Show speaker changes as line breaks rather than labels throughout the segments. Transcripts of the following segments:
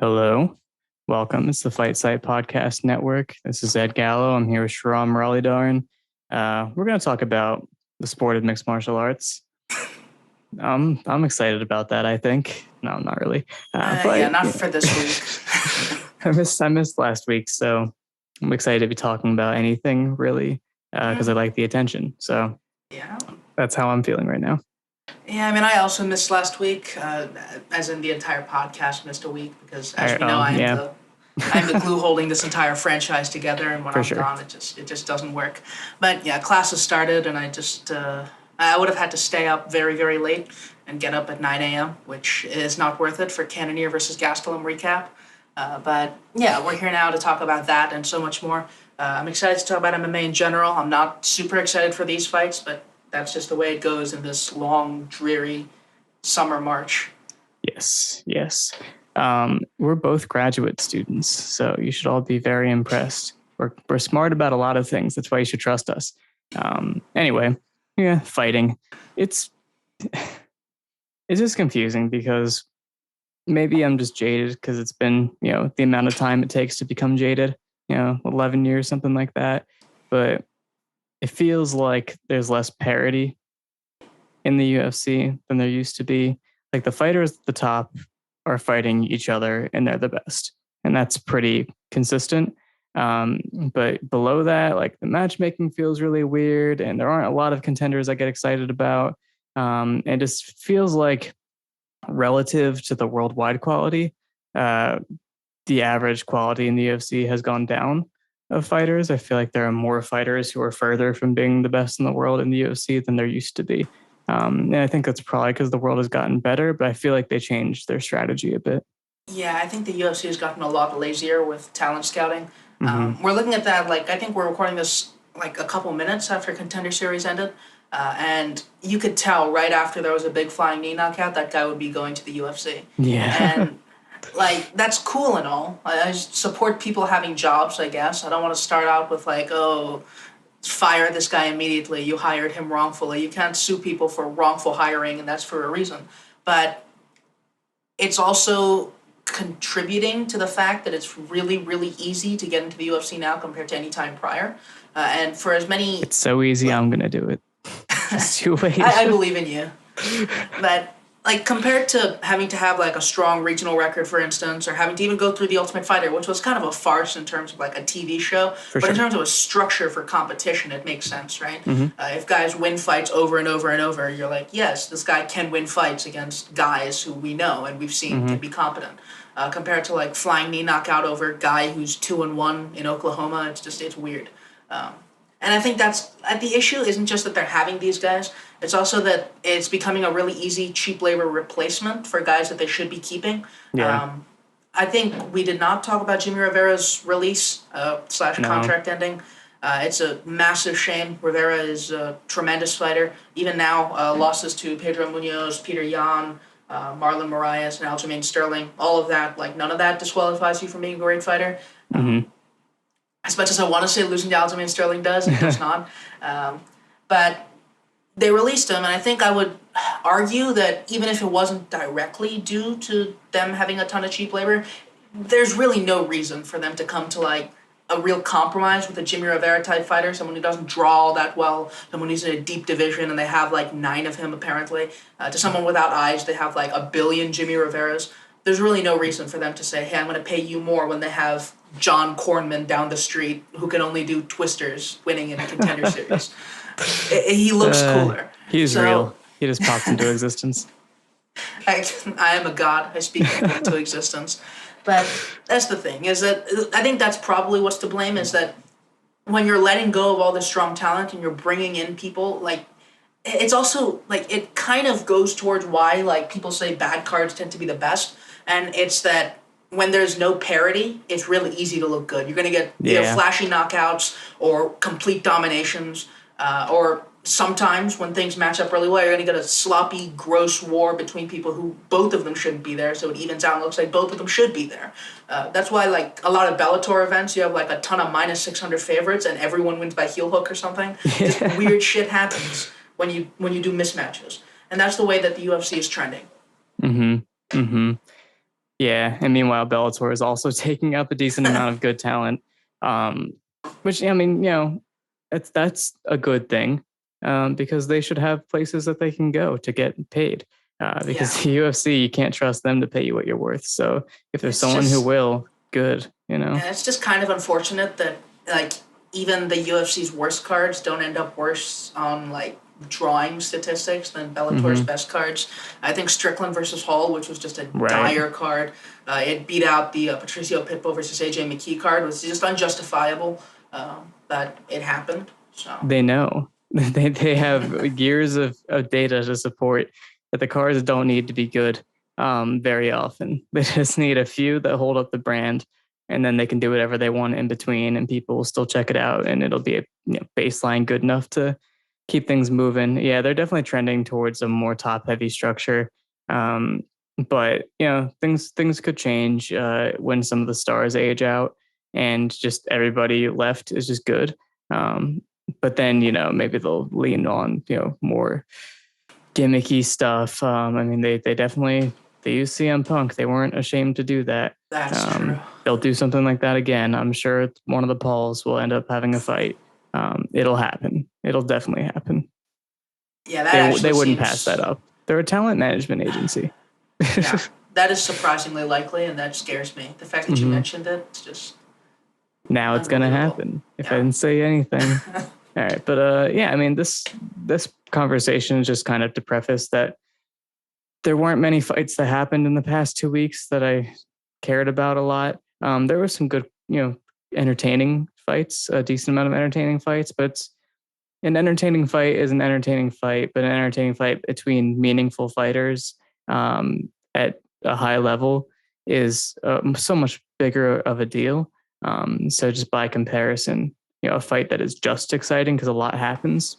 Hello, welcome. It's the Fight Site Podcast Network. This is Ed Gallo. I'm here with Sriram Raleigh-Darn. We're going to talk about the sport of mixed martial arts. I'm excited about that, I think. No, not really.
Not for this week.
I missed last week, so I'm excited to be talking about anything, really, because I like the attention. So
Yeah.
that's how I'm feeling right now.
Yeah, I also missed last week, as in the entire podcast missed a week, because as we know, I'm the glue holding this entire franchise together, and when I'm gone, it just doesn't work. But yeah, classes started, and I would have had to stay up very, very late and get up at 9 a.m., which is not worth it for Cannonier versus Gastelum recap. But yeah, we're here now to talk about that and so much more. I'm excited to talk about MMA in general. I'm not super excited for these fights, but that's just the way it goes in this long, dreary summer march.
Yes. We're both graduate students, so you should all be very impressed. We're smart about a lot of things. That's why you should trust us. Anyway, fighting. It's just confusing because maybe I'm just jaded because it's been, the amount of time it takes to become jaded, 11 years, something like that. But it feels like there's less parity in the UFC than there used to be. Like the fighters at the top are fighting each other and they're the best. And that's pretty consistent. But below that, like the matchmaking feels really weird and there aren't a lot of contenders I get excited about. It just feels like relative to the worldwide quality, the average quality in the UFC has gone down of fighters. I feel like there are more fighters who are further from being the best in the world in the UFC than there used to be. And I think that's probably because the world has gotten better, but I feel like they changed their strategy a bit.
Yeah, I think the UFC has gotten a lot lazier with talent scouting. We're looking at that, I think we're recording this a couple minutes after Contender Series ended. And you could tell right after there was a big flying knee knockout, that guy would be going to the UFC.
Yeah.
And that's cool and all. I support people having jobs, I guess. I don't want to start out with fire this guy immediately. You hired him wrongfully. You can't sue people for wrongful hiring, and that's for a reason. But it's also contributing to the fact that it's really, really easy to get into the UFC now compared to any time prior. And for as many...
It's so easy, I'm going to do it. Just you wait.
I believe in you. But... compared to having to have, a strong regional record, for instance, or having to even go through The Ultimate Fighter, which was kind of a farce in terms of, a TV show. In terms of a structure for competition, it makes sense, right?
Mm-hmm.
If guys win fights over and over and over, you're like, yes, this guy can win fights against guys who we know and we've seen can be competent. Compared to, flying knee knockout over a guy who's 2-1 in Oklahoma, it's weird. And I think the issue isn't just that they're having these guys. It's also that it's becoming a really easy, cheap labor replacement for guys that they should be keeping.
Yeah.
I think we did not talk about Jimmy Rivera's release / contract ending. It's a massive shame. Rivera is a tremendous fighter. Even now, losses to Pedro Munoz, Peter Yan, Marlon Moraes, and Aljamain Sterling, all of that, none of that disqualifies you from being a great fighter. As much as I want to say losing to Aljamain Sterling does, it does not. But they released him, and I think I would argue that even if it wasn't directly due to them having a ton of cheap labor, there's really no reason for them to come to, a real compromise with a Jimmy Rivera-type fighter, someone who doesn't draw all that well, someone who's in a deep division, and they have, 9 of him, apparently. To someone without eyes, they have, a billion Jimmy Riveras. There's really no reason for them to say, hey, I'm going to pay you more when they have John Cornman down the street who can only do twisters winning in a Contender Series. He looks cooler.
He's real. He just popped into existence.
I am a god. I speak into existence. But that's the thing, is that I think that's probably what's to blame, is that when you're letting go of all this strong talent and you're bringing in people, it's also, it kind of goes towards why, people say bad cards tend to be the best. And it's that when there's no parity, it's really easy to look good. You're going to get either flashy knockouts or complete dominations, or sometimes when things match up really well, you're going to get a sloppy, gross war between people who both of them shouldn't be there, so it evens out and looks like both of them should be there. That's why, a lot of Bellator events, you have, a ton of minus 600 favorites and everyone wins by heel hook or something. Just weird shit happens when you do mismatches. And that's the way that the UFC is trending.
Yeah, and meanwhile, Bellator is also taking up a decent amount of good talent, um, which I mean, that's a good thing, because they should have places that they can go to get paid.
Yeah,
Because the UFC, you can't trust them to pay you what you're worth. So if there's
it's
someone who
just
will, good, you know.
and it's just kind of unfortunate that like even the UFC's worst cards don't end up worse on like drawing statistics than Bellator's
Hmm.
best cards. I think Strickland versus Hall, which was just a
Right.
dire card, it beat out the Patricio Pitbull versus AJ McKee card. It was just unjustifiable, but it happened. So
They know. They have years of data to support that the cars don't need to be good, very often. They just need a few that hold up the brand, and then they can do whatever they want in between, and people will still check it out, and it'll be a baseline good enough to keep things moving. Yeah, they're definitely trending towards a more top heavy structure. Um, but things could change when some of the stars age out, and just everybody left is just good. Um, but then maybe they'll lean on more gimmicky stuff. I mean, they definitely they use CM Punk. They weren't ashamed to do that.
that's true.
They'll do something like that again. I'm sure one of the Pauls will end up having a fight. It'll happen. It'll definitely happen.
Yeah, that
They
actually
wouldn't pass
seems
that up. They're a talent management agency.
yeah, that is surprisingly likely, and that scares me. The fact that you
Hmm.
mentioned it, it's just
Now it's gonna
unbelievable.
happen. If I
Yeah.
didn't say anything. All right, but yeah, I mean this conversation is just kind of to preface that there weren't many fights that happened in the past 2 weeks that I cared about a lot. There were some good, entertaining fights, a decent amount of entertaining fights, but an entertaining fight is an entertaining fight, but an entertaining fight between meaningful fighters at a high level is so much bigger of a deal. So just by comparison, a fight that is just exciting because a lot happens,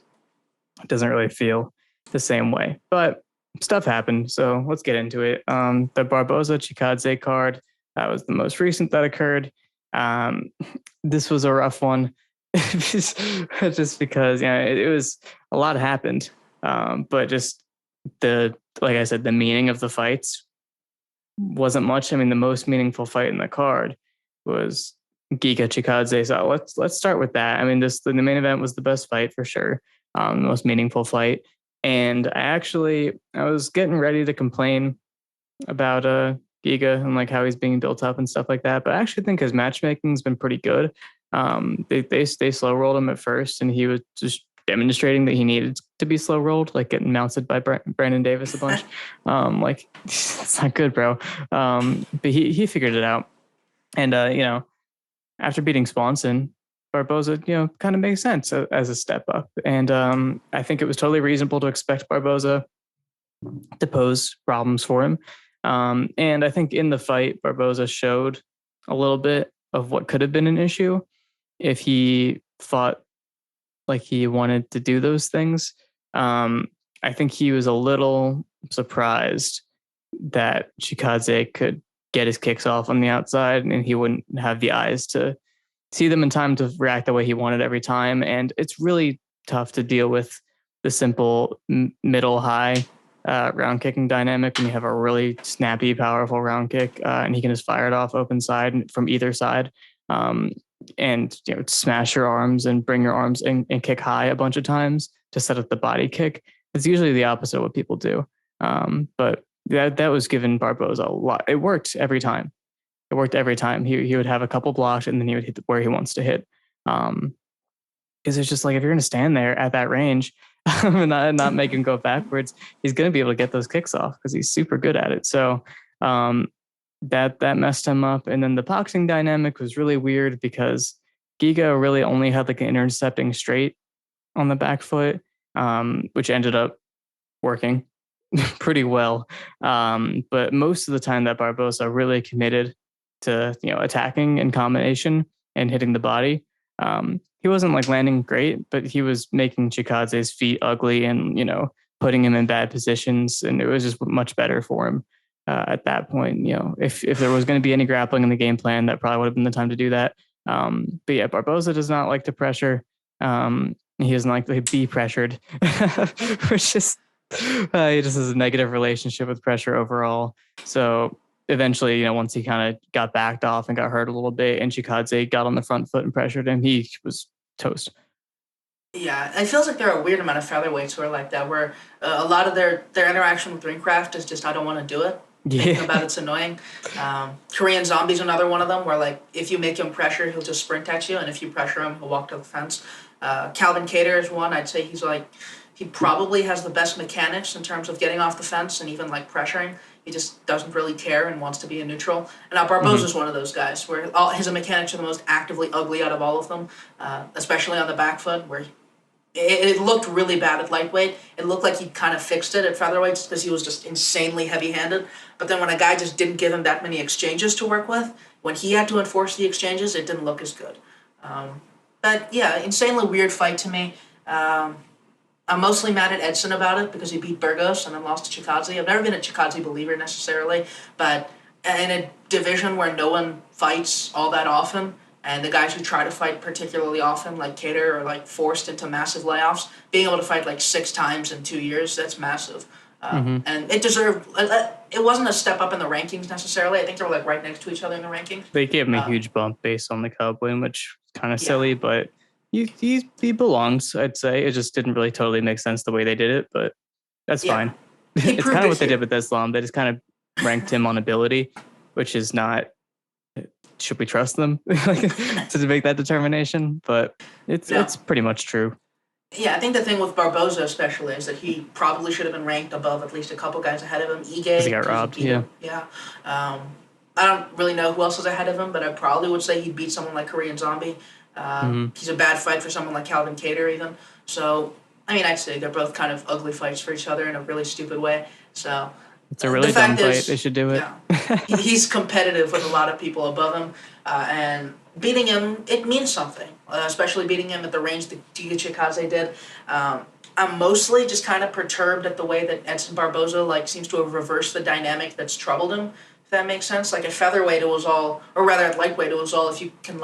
it doesn't really feel the same way. But stuff happened, so let's get into it. The Barboza-Chikadze card, that was the most recent that occurred. Um, this was a rough one, just because it was a lot happened, but just the like I said, the meaning of the fights wasn't much. I mean, the most meaningful fight in the card was Giga Chikadze. So let's start with that. I mean, the main event was the best fight for sure, the most meaningful fight. And I was getting ready to complain about Giga and like how he's being built up and stuff like that. But I actually think his matchmaking's been pretty good. They slow rolled him at first, and he was just demonstrating that he needed to be slow rolled, like getting mounted by Brandon Davis a bunch. Like it's not good, bro. But he figured it out, and after beating Swanson, Barboza, kind of makes sense as a step up. And I think it was totally reasonable to expect Barboza to pose problems for him. And I think in the fight, Barboza showed a little bit of what could have been an issue if he fought like he wanted to do those things. Um, I think he was a little surprised that Chikadze could get his kicks off on the outside and he wouldn't have the eyes to see them in time to react the way he wanted every time. And it's really tough to deal with the simple middle high round kicking dynamic when you have a really snappy, powerful round kick, and he can just fire it off open side from either side. Um, and smash your arms and bring your arms and kick high a bunch of times to set up the body kick. It's usually the opposite of what people do. But that was given Barboza a lot. It worked every time. It worked every time. He would have a couple blocks and then he would hit where he wants to hit. Because it's just like if you're going to stand there at that range and not make him go backwards, he's going to be able to get those kicks off because he's super good at it. So that messed him up. And then the boxing dynamic was really weird because Giga really only had like an intercepting straight on the back foot, which ended up working pretty well. But most of the time that Barboza really committed to attacking in combination and hitting the body. He wasn't like landing great, but he was making Chikadze's feet ugly and putting him in bad positions, and it was just much better for him at that point. If there was going to be any grappling in the game plan, that probably would have been the time to do that. But yeah, Barboza does not like to pressure. He doesn't like to be pressured, which is he just has a negative relationship with pressure overall. So eventually, once he kind of got backed off and got hurt a little bit and Chikadze got on the front foot and pressured him, he was toast.
Yeah, it feels like there are a weird amount of featherweights who are like that, where a lot of their interaction with ringcraft is just, I don't want to do it. Thinking about it's annoying. Korean Zombie's another one of them, where like if you make him pressure, he'll just sprint at you, and if you pressure him, he'll walk to the fence. Calvin Kattar is one. I'd say he probably has the best mechanics in terms of getting off the fence and even like pressuring. He just doesn't really care and wants to be a neutral. And now Barboza's one of those guys where his mechanics are the most actively ugly out of all of them, especially on the back foot, where it looked really bad at lightweight. It looked like he kind of fixed it at featherweights because he was just insanely heavy-handed. But then when a guy just didn't give him that many exchanges to work with, when he had to enforce the exchanges, it didn't look as good. But yeah, insanely weird fight to me. I'm mostly mad at Edson about it because he beat Burgos and then lost to Chikadze. I've never been a Chikadze believer necessarily, but in a division where no one fights all that often, and the guys who try to fight particularly often, like Kattar, are like forced into massive layoffs. Being able to fight like 6 times in 2 years, that's massive. And it deserved. It wasn't a step up in the rankings necessarily. I think they were like right next to each other in the rankings.
They gave him a huge bump based on the Cub win, which is kind of silly, but he belongs. I'd say it just didn't really totally make sense the way they did it, but that's fine. It's kind of what they did with Islam. They just kind of ranked him on ability, which is not. Should we trust them to make that determination? But it's pretty much true.
Yeah, I think the thing with Barboza especially is that he probably should have been ranked above at least a couple guys ahead of him.
Ige, he got robbed. Yeah.
I don't really know who else is ahead of him, but I probably would say he'd beat someone like Korean Zombie. He's a bad fight for someone like Calvin Kattar even. So, I mean, I'd say they're both kind of ugly fights for each other in a really stupid way. So
it's a really dumb fight. They should do it.
Yeah, he's competitive with a lot of people above him, and beating him, it means something, especially beating him at the range that Chikadze did. I'm mostly just kind of perturbed at the way that Edson Barboza seems to have reversed the dynamic that's troubled him, if that makes sense. Like at featherweight it was all, or rather at lightweight it was all, if you can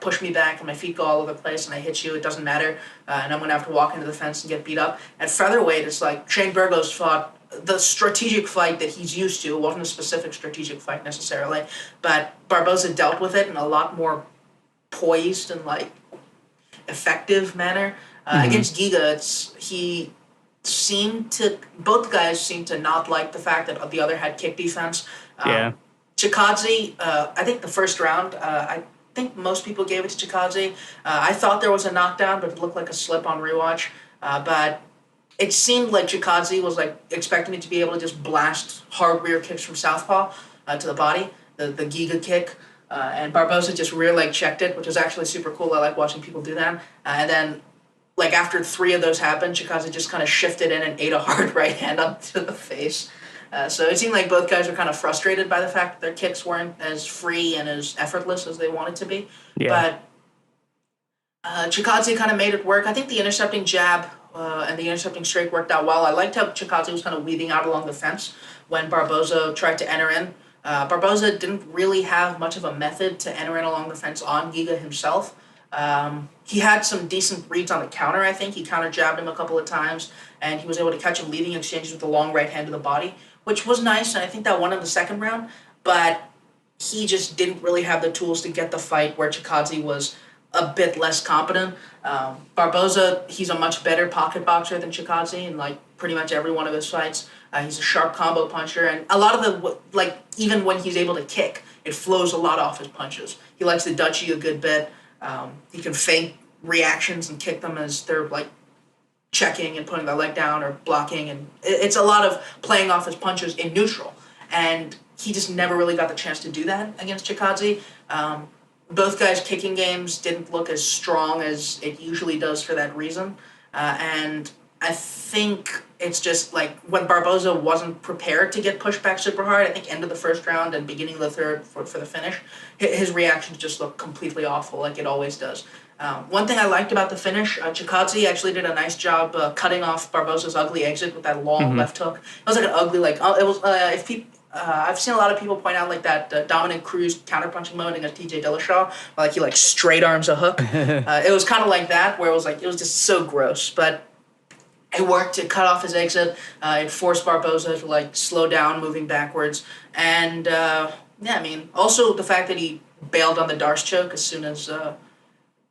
push me back and my feet go all over the place and I hit you, it doesn't matter, and I'm going to have to walk into the fence and get beat up. At featherweight it's like Shane Burgos fought the strategic fight that he's used to. It wasn't a specific strategic fight necessarily, but Barboza dealt with it in a lot more poised and effective manner. Against Giga, both guys seemed to not like the fact that the other had kick defense. Chikadze, I think the first round, I think most people gave it to Chikadze. I thought there was a knockdown, but it looked like a slip on rewatch. But it seemed like Chikadze was expecting it to be able to just blast hard rear kicks from southpaw to the body, the Giga kick, and Barboza just rear leg checked it, which was actually super cool. I like watching people do that. And then, after 3 of those happened, Chikadze just kind of shifted in and ate a hard right hand up to the face. So it seemed like both guys were kind of frustrated by the fact that their kicks weren't as free and as effortless as they wanted to be. Yeah. But Chikadze kind of made it work. I think the intercepting jab and the intercepting strike worked out well. I liked how Chikadze was kind of weaving out along the fence when Barboza tried to enter in. Barboza didn't really have much of a method to enter in along the fence on Giga himself. He had some decent reads on the counter, I think. He counter-jabbed him a couple of times, and he was able to catch him leading exchanges with the long right hand to the body, which was nice, and I think that won in the second round. But he just didn't really have the tools to get the fight where Chikadze was a bit less competent. Barboza, he's a much better pocket boxer than Chikadze in pretty much every one of his fights. He's a sharp combo puncher, and a lot of even when he's able to kick, it flows a lot off his punches. He likes to Dutch you a good bit. He can feint reactions and kick them as they're checking and putting their leg down or blocking, and it's a lot of playing off his punches in neutral. And he just never really got the chance to do that against Chikadze. Both guys' kicking games didn't look as strong as it usually does for that reason. And I think it's just when Barboza wasn't prepared to get pushed back super hard, I think end of the first round and beginning of the third for the finish, his reactions just looked completely awful like it always does. One thing I liked about the finish, Chikadze actually did a nice job cutting off Barboza's ugly exit with that long left hook. It was an ugly, I've seen a lot of people point out that Dominic Cruz counterpunching moment against TJ Dillashaw, he straight arms a hook. It was kind of like that, where it was just so gross. But It worked. It cut off his exit. It forced Barboza to like slow down, moving backwards. And yeah, I mean, also the fact that he bailed on the Darce choke as soon as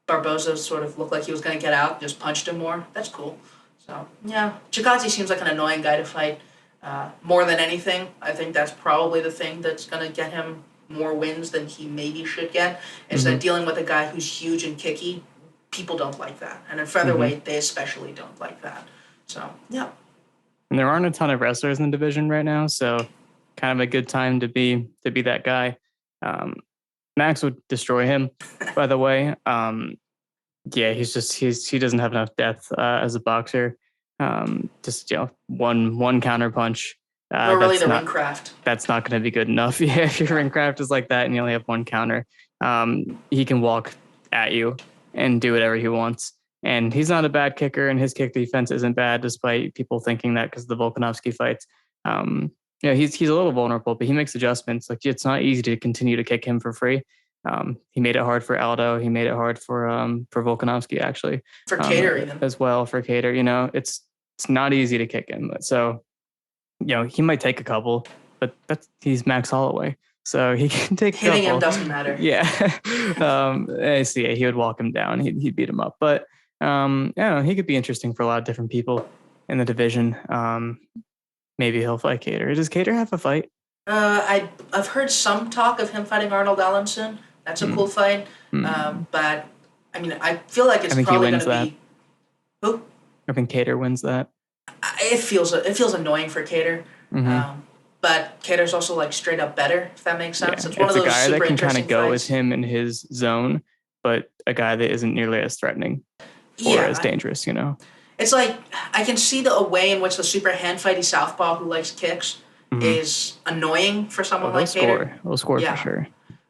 Barboza sort of looked like he was going to get out, just punched him more. That's cool. So yeah, Chikadze seems like an annoying guy to fight. More than anything, I think that's probably the thing that's going to get him more wins than he maybe should get. Is that dealing with a guy who's huge and kicky, people don't like that, and in featherweight, they especially don't like that. So yeah.
And there aren't a ton of wrestlers in the division right now, so kind of a good time to be that guy. Max would destroy him, by the way. Yeah, he doesn't have enough depth as a boxer. Just one counter punch.
Or really the ring craft.
That's not going to be good enough. Yeah, if your ring craft is like that and you only have one counter, he can walk at you and do whatever he wants. And he's not a bad kicker, and his kick defense isn't bad, despite people thinking that because of the Volkanovski fights. He's a little vulnerable, but he makes adjustments. Like, it's not easy to continue to kick him for free. He made it hard for Aldo. He made it hard for Volkanovski, actually.
For Kattar even.
As well, for Kattar. It's not easy to kick him. So, he might take a couple, but he's Max Holloway. So he can take
hitting him doesn't matter.
Yeah. He would walk him down. He'd beat him up. But he could be interesting for a lot of different people in the division. Maybe he'll fight Kattar. Does Kattar have a fight?
I've heard some talk of him fighting Arnold Allen soon. That's a cool fight. But I mean, I feel like it's probably going to be. Who?
I think Kattar wins that.
It feels annoying for Kattar. But Kattar's also like straight up better, if that makes sense.
Yeah,
it's one of those
a guy
super
that can kind of go
fights
with him in his zone, but a guy that isn't nearly as threatening or as dangerous,
It's like, I can see the way in which the super hand-fighty southpaw who likes kicks is annoying for someone like Kattar.
He'll score for sure.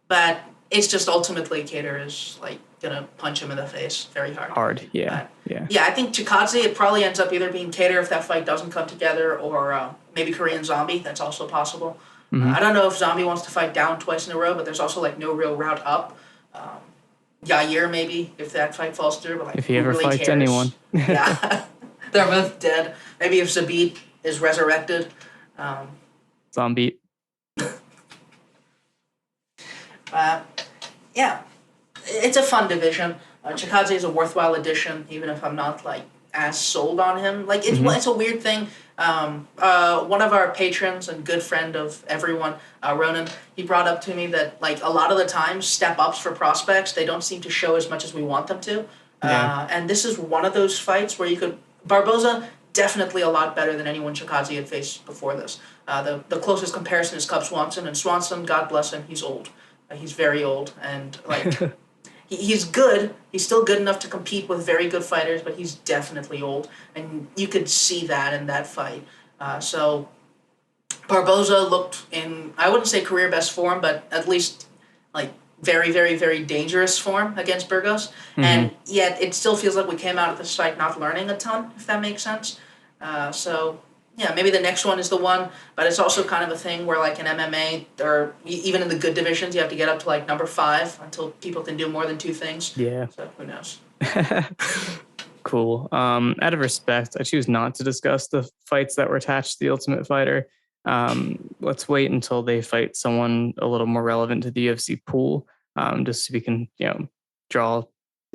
But it's just ultimately Kattar is like going to punch him in the face very hard.
Yeah.
Yeah, I think Chikadze, it probably ends up either being Kattar if that fight doesn't come together, or maybe Korean Zombie. That's also possible. I don't know if Zombie wants to fight down twice in a row, but there's also like no real route up. Yair maybe, if that fight falls through. But like,
if he ever
really
fights
cares?
anyone.
Yeah. They're both dead. Maybe if Zabit is resurrected.
Zombie.
Yeah. It's a fun division. Chikadze is a worthwhile addition, even if I'm not like as sold on him. Like it's a weird thing. One of our patrons and good friend of everyone, Ronan, he brought up to me that like a lot of the times step ups for prospects, they don't seem to show as much as we want them to. And this is one of those fights where Barboza definitely a lot better than anyone Chikadze had faced before this. The closest comparison is Cub Swanson, and Swanson, God bless him, he's old. He's very old, and like he's good. He's still good enough to compete with very good fighters, but he's definitely old, and you could see that in that fight. So Barboza looked in, I wouldn't say career best form, but at least like very, very, very dangerous form against Burgos. And yet it still feels like we came out of this fight not learning a ton, if that makes sense. So yeah, maybe the next one is the one, but it's also kind of a thing where like in MMA, or even in the good divisions, you have to get up to like number 5 until people can do more than 2 things.
Yeah.
So who knows?
Cool. Out of respect, I choose not to discuss the fights that were attached to the Ultimate Fighter. Let's wait until they fight someone a little more relevant to the UFC pool, just so we can, draw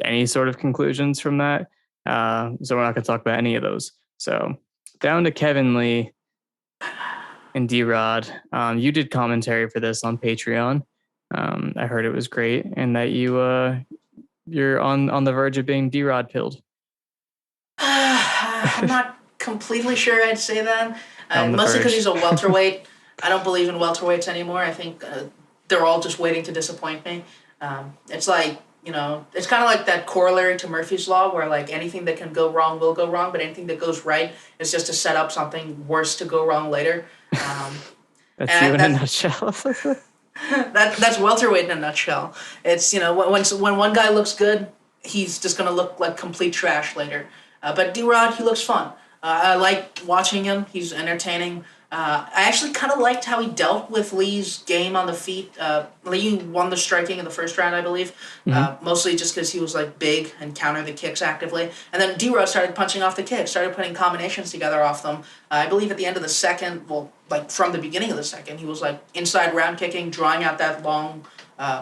any sort of conclusions from that. So we're not going to talk about any of those. So down to Kevin Lee and D-Rod. You did commentary for this on Patreon. I heard it was great, and that you're on the verge of being D-Rod pilled.
I'm not completely sure I'd say that. Mostly because he's a welterweight. I don't believe in welterweights anymore. I think they're all just waiting to disappoint me. It's like, it's kind of like that corollary to Murphy's Law, where like anything that can go wrong will go wrong, but anything that goes right is just to set up something worse to go wrong later.
That's you in a nutshell.
That's welterweight in a nutshell. It's, when one guy looks good, he's just going to look like complete trash later. But D-Rod, he looks fun. I like watching him. He's entertaining. I actually kind of liked how he dealt with Lee's game on the feet. Lee won the striking in the first round, I believe, mostly just because he was like big and countered the kicks actively. And then D-Rod started punching off the kicks, started putting combinations together off them. I believe at the end of the second, well, like from the beginning of the second, he was like inside round kicking, drawing out that long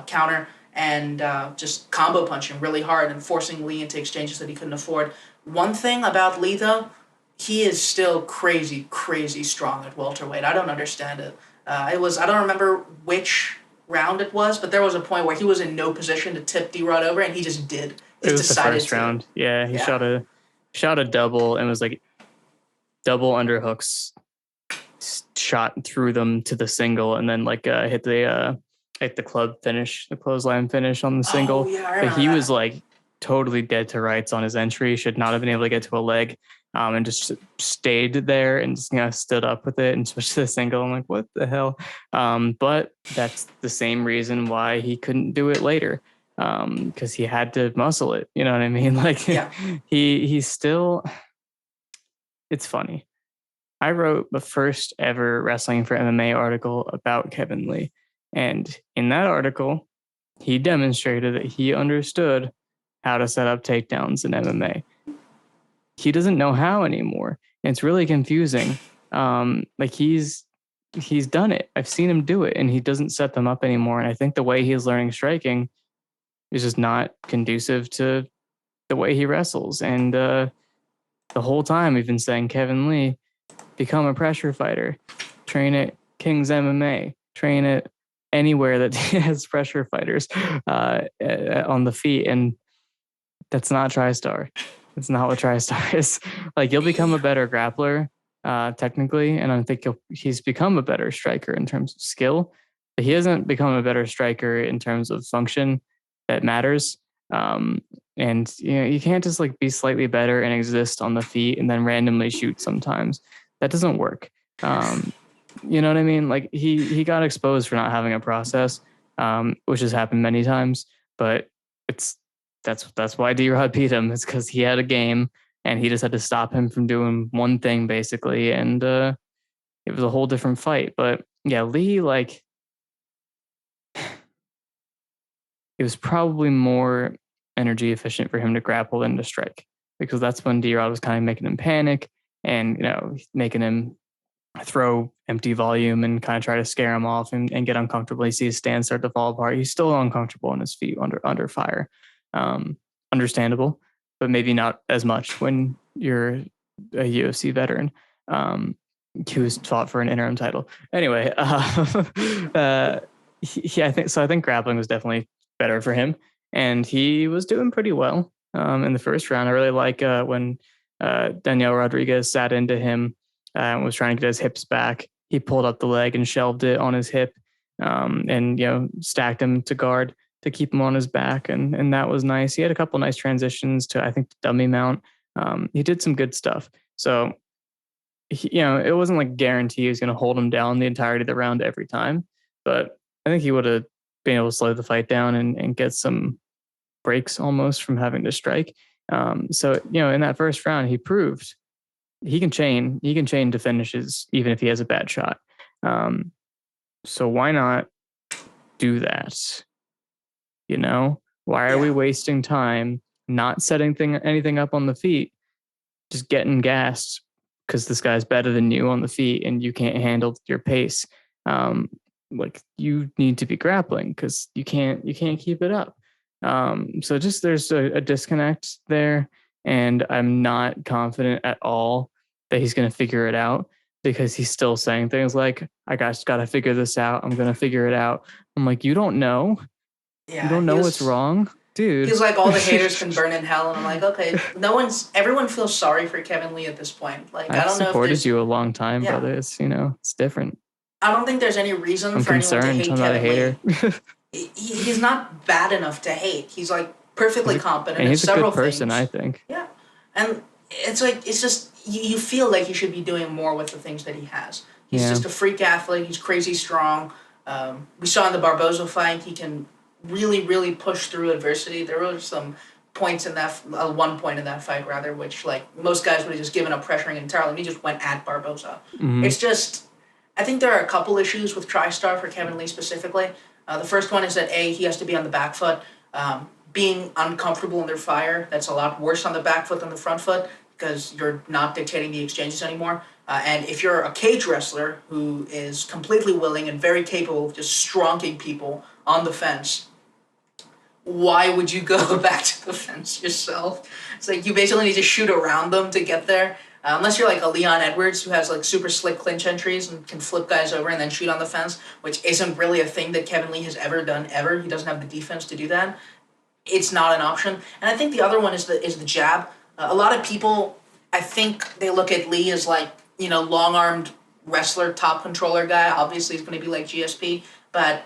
counter, and just combo punching really hard and forcing Lee into exchanges that he couldn't afford. One thing about Lee, though, he is still crazy, crazy strong at welterweight. I don't understand it. I don't remember which round it was, but there was a point where he was in no position to tip D-Rod over, and he just did.
It was the first round. Yeah, he shot a double and was like double underhooks, shot through them to the single, and then like hit the club finish, the clothesline finish on the single.
Oh, yeah, I remember
but he
that.
was like totally dead to rights on his entry. Should not have been able to get to a leg, and just stayed there and just stood up with it and switched to the single. I'm like, what the hell? But that's the same reason why he couldn't do it later, because he had to muscle it. You know what I mean? Like,
Yeah.
he's still. It's funny. I wrote the first ever Wrestling for MMA article about Kevin Lee. And in that article, he demonstrated that he understood how to set up takedowns in MMA. He doesn't know how anymore. And it's really confusing. Like he's done it. I've seen him do it, and he doesn't set them up anymore. And I think the way he's learning striking is just not conducive to the way he wrestles. And the whole time we've been saying, Kevin Lee, become a pressure fighter, train at King's MMA, train it anywhere that has pressure fighters on the feet. And that's not TriStar. That's not what TriStar is. Like, you'll become a better grappler, technically, and I think he's become a better striker in terms of skill, but he hasn't become a better striker in terms of function that matters. And you can't just like be slightly better and exist on the feet and then randomly shoot sometimes. That doesn't work. You know what I mean? Like he got exposed for not having a process, which has happened many times, but that's why D-Rod beat him. It's because he had a game and he just had to stop him from doing one thing basically. And it was a whole different fight. But yeah, Lee, like, it was probably more energy efficient for him to grapple than to strike, because that's when D-Rod was kind of making him panic and, making him throw empty volume and kind of try to scare him off and get uncomfortable. You see his stance start to fall apart. He's still uncomfortable on his feet under fire. Understandable, but maybe not as much when you're a UFC veteran who's fought for an interim title. Anyway, I think grappling was definitely better for him, and he was doing pretty well in the first round. I really like when Daniel Rodriguez sat into him and was trying to get his hips back. He pulled up the leg and shelved it on his hip, and stacked him to guard to keep him on his back, and that was nice. He had a couple nice transitions to, I think, the dummy mount. He did some good stuff. So it wasn't like guarantee he was going to hold him down the entirety of the round every time, but I think he would have been able to slow the fight down and get some breaks almost from having to strike. So in that first round, he proved he can chain to finishes even if he has a bad shot. So why not do that? Why are we wasting time not setting anything up on the feet, just getting gassed because this guy's better than you on the feet and you can't handle your pace? Like, you need to be grappling because you can't keep it up. So just there's a disconnect there, and I'm not confident at all that he's going to figure it out, because he's still saying things like, I just got to figure this out. I'm going to figure it out. I'm like, you don't know.
Yeah,
you don't know what's wrong, dude.
He's like, all the haters can burn in hell, and I'm like, okay, everyone feels sorry for Kevin Lee at this point. Like, I don't know if
supported you a long time, brother. It's it's different.
I don't think there's any reason for anyone to hate Kevin Lee. He's not bad enough to hate. He's like perfectly competent.
And he's
a good
person,
things.
I think.
Yeah, and it's just you feel like he should be doing more with the things that he has. He's just a freak athlete. He's crazy strong. We saw in the Barboza fight, he can really, really push through adversity. There were some points in that, one point in that fight rather, which like most guys would have just given up pressuring entirely. And he just went at Barboza. Mm-hmm. It's just, I think there are a couple issues with TriStar for Kevin Lee specifically. The first one is that he has to be on the back foot. Being uncomfortable under fire, that's a lot worse on the back foot than the front foot because you're not dictating the exchanges anymore. And if you're a cage wrestler who is completely willing and very capable of just stronking people on the fence, why would you go back to the fence yourself? It's like you basically need to shoot around them to get there. Unless you're like a Leon Edwards who has like super slick clinch entries and can flip guys over and then shoot on the fence, which isn't really a thing that Kevin Lee has ever done ever. He doesn't have the defense to do that. It's not an option. And I think the other one is the jab. A lot of people, I think they look at Lee as like, long-armed wrestler, top controller guy. Obviously he's going to be like GSP, but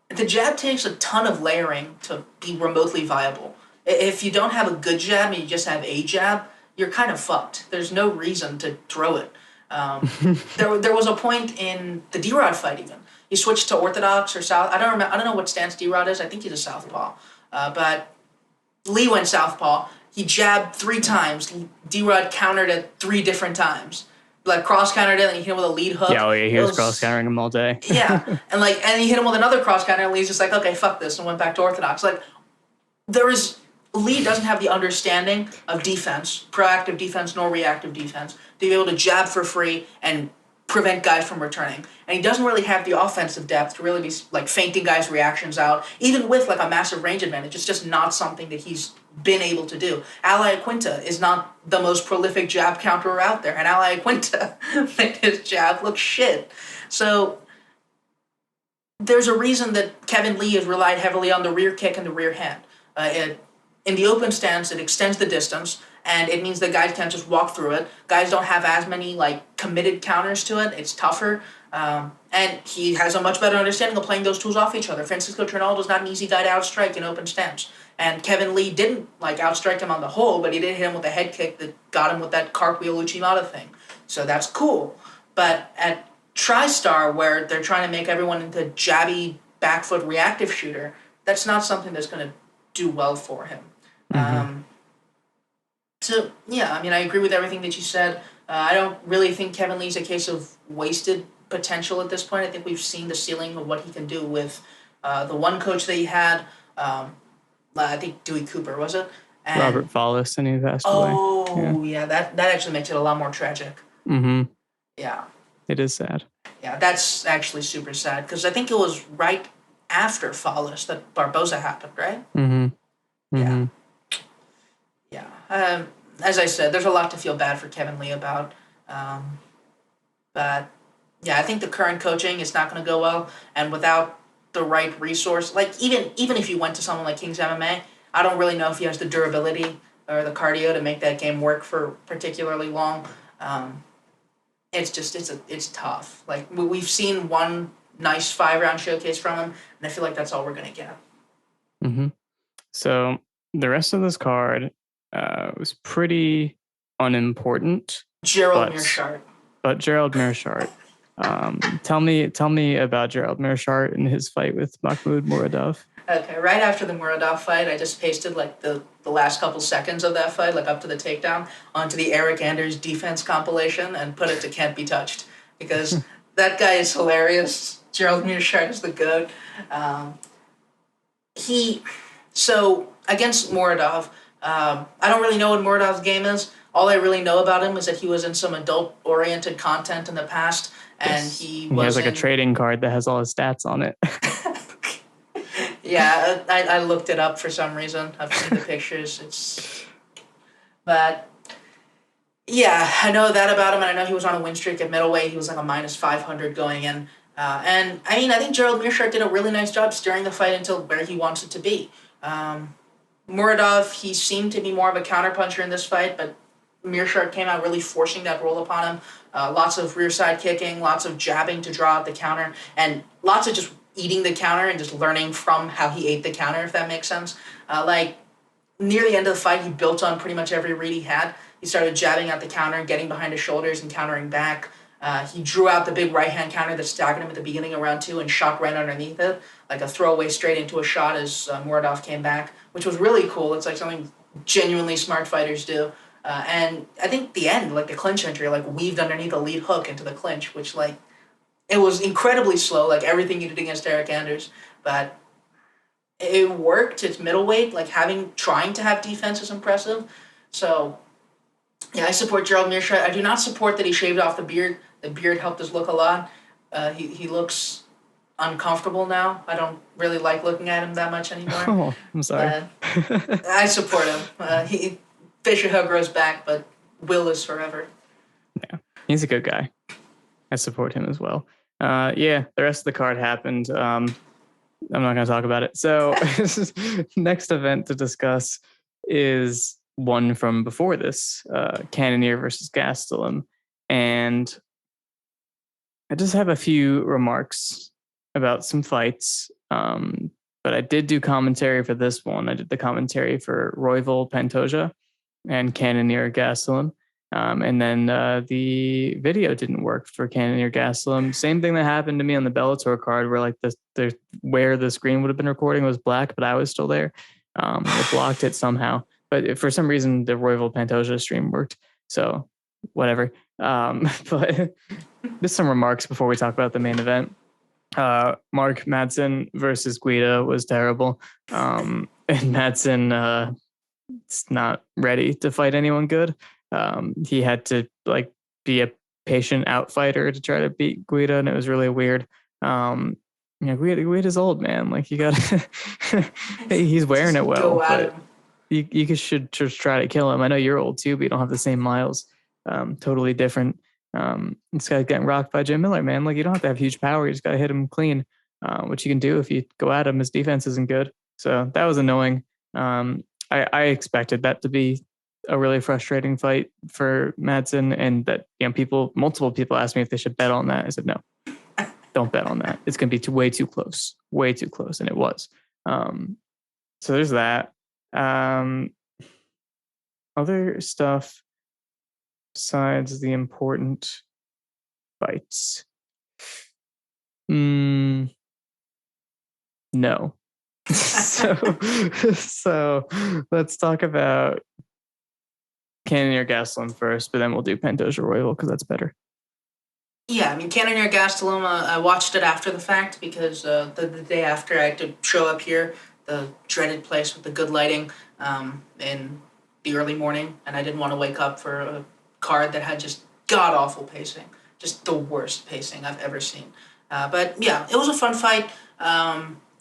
the jab takes a ton of layering to be remotely viable. If you don't have a good jab and you just have a jab, you're kind of fucked. There's no reason to throw it. There was a point in the D-Rod fight even. He switched to orthodox or south. I don't know what stance D-Rod is. I think he's a southpaw. But Lee went southpaw. He jabbed 3 times. D-Rod countered it 3 different times. Like cross-countered it, and he hit him with a lead hook.
Yeah, he was cross-countering him all day.
Yeah, and he hit him with another cross-counter, and Lee's just like, okay, fuck this, and went back to orthodox. Lee doesn't have the understanding of defense, proactive defense nor reactive defense, to be able to jab for free and prevent guys from returning. And he doesn't really have the offensive depth to really be like feinting guys' reactions out, even with like a massive range advantage. It's just not something that he's been able to do. Ally Quinta is not the most prolific jab counterer out there, and Ally Quinta made his jab look shit. So there's a reason that Kevin Lee has relied heavily on the rear kick and the rear hand. In the open stance, it extends the distance, and it means that guys can't just walk through it. Guys don't have as many committed counters to it. It's tougher, and he has a much better understanding of playing those tools off each other. Francisco Trinaldo's not an easy guy to outstrike in open stance, and Kevin Lee didn't outstrike him on the whole, but he did hit him with a head kick that got him with that cartwheel Uchimata thing. So that's cool. But at TriStar, where they're trying to make everyone into jabby back foot reactive shooter, that's not something that's going to do well for him. So, yeah, I agree with everything that you said. I don't really think Kevin Lee's a case of wasted potential at this point. I think we've seen the ceiling of what he can do with the one coach that he had. I think Dewey Cooper, was it? And
Robert Follis, and he passed away.
Oh, yeah, that actually makes it a lot more tragic.
Mm-hmm.
Yeah.
It is sad.
Yeah, that's actually super sad, because I think it was right after Follis that Barboza happened, right?
Mm-hmm. Mm-hmm.
Yeah. As I said, there's a lot to feel bad for Kevin Lee about. But, yeah, I think the current coaching is not going to go well, and without the right resource, even if you went to someone like King's MMA, I don't really know if he has the durability or the cardio to make that game work for particularly long. It's tough. We've seen one nice 5-round showcase from him, and I feel like that's all we're going to get.
Mm-hmm. So the rest of this card was pretty unimportant.
Gerald Meerschaert.
But Gerald Meerschaert. Tell me about Gerald Meerschaert and his fight with Mahmoud Muradov.
Okay, right after the Muradov fight, I just pasted the last couple seconds of that fight, up to the takedown, onto the Eric Anders defense compilation and put it to Can't Be Touched, because that guy is hilarious. Gerald Meerschaert is the GOAT. So against Muradov, I don't really know what Muradov's game is. All I really know about him is that he was in some adult-oriented content in the past, and he has
a trading card that has all his stats on it.
Yeah, I looked it up for some reason. I've seen the pictures. But yeah, I know that about him, and I know he was on a win streak at middleweight. He was a minus 500 going in. And I think Gerald Meerschaert did a really nice job steering the fight until where he wants it to be. Muradov, he seemed to be more of a counterpuncher in this fight, but Meerschaert came out really forcing that role upon him. Lots of rear side kicking, lots of jabbing to draw out the counter, and lots of just eating the counter and just learning from how he ate the counter, if that makes sense. Near the end of the fight, he built on pretty much every read he had. He started jabbing out the counter, getting behind his shoulders and countering back. He drew out the big right-hand counter that staggered him at the beginning of round 2 and shot right underneath it, like a throwaway straight into a shot as Muradov came back, which was really cool. It's something genuinely smart fighters do. And I think the end, the clinch entry, weaved underneath a lead hook into the clinch, which, It was incredibly slow, like everything you did against Eric Anders, but it worked. It's middleweight, like trying to have defense is impressive. So, yeah, I support Gerald Meerschaert. I do not support that he shaved off the beard. The beard helped his look a lot. He looks uncomfortable now. I don't really like looking at him that much anymore.
Oh, I'm sorry.
I support him. Fisher grows back, but Will is forever.
Yeah, he's a good guy. I support him as well. Yeah, the rest of the card happened. I'm not going to talk about it. So next event to discuss is one from before this, Cannonier versus Gastelum. And I just have a few remarks about some fights. But I did do commentary for this one. I did the commentary for Royval Pantoja and Cannonier Gastelum. And then the video didn't work for Cannonier Gastelum. Same thing that happened to me on the Bellator card, where like where the screen would have been recording was black, but I was still there. It blocked it somehow, but for some reason the Royval Pantoja stream worked. So whatever. But just some remarks before we talk about the main event. Mark Madsen versus Guida was terrible. And Madsen is not ready to fight anyone good. He had to like be a patient outfighter to try to beat Guida, and it was really weird. Guida's old, man. Like you got, he's wearing it well, but you should just try to kill him. I know you're old too, but you don't have the same miles. Totally different. This guy's getting rocked by Jim Miller, man. Like you don't have to have huge power. You just got to hit him clean, which you can do if you go at him. His defense isn't good. So that was annoying. I expected that to be a really frustrating fight for Madsen, and that multiple people asked me if they should bet on that. I said no, don't bet on that. It's going to be way too close, and it was. So there's that. Other stuff besides the important fights. No. So let's talk about Cannonier Gastelum first, but then we'll do Pantoja Royval because that's better.
Yeah, I mean, Cannonier Gastelum, I watched it after the fact because the day after I had to show up here, the dreaded place with the good lighting in the early morning, and I didn't want to wake up for a card that had just god-awful pacing. Just the worst pacing I've ever seen. But yeah, it was a fun fight.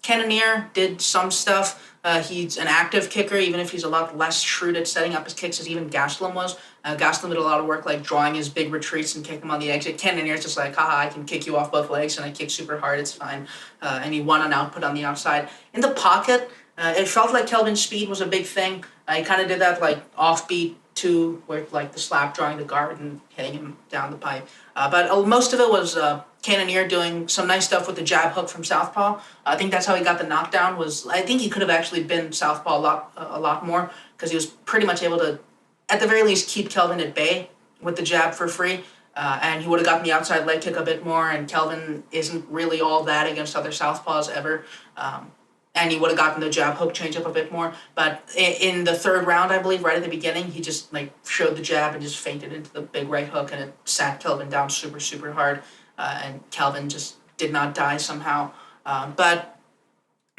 Cannonier did some stuff. He's an active kicker, even if he's a lot less shrewd at setting up his kicks as even Gastelum was. Gastelum did a lot of work like drawing his big retreats and kick him on the exit. Cannonier's just like, haha, I can kick you off both legs and I kick super hard, it's fine. And he won on output on the outside. In the pocket, it felt like Kelvin's speed was a big thing. He kind of did that like offbeat too, where like the slap drawing the guard and hitting him down the pipe. But most of it was Cannonier doing some nice stuff with the jab hook from southpaw. I think that's how he got the knockdown. I think he could have actually been southpaw a lot more because he was pretty much able to, at the very least, keep Kelvin at bay with the jab for free. And he would have gotten the outside leg kick a bit more, and Kelvin isn't really all that against other southpaws ever. And he would have gotten the jab hook change up a bit more. But in the third round, I believe, right at the beginning, he just like showed the jab and just feinted into the big right hook, and it sat Kelvin down super, super hard. And Kelvin just did not die somehow. But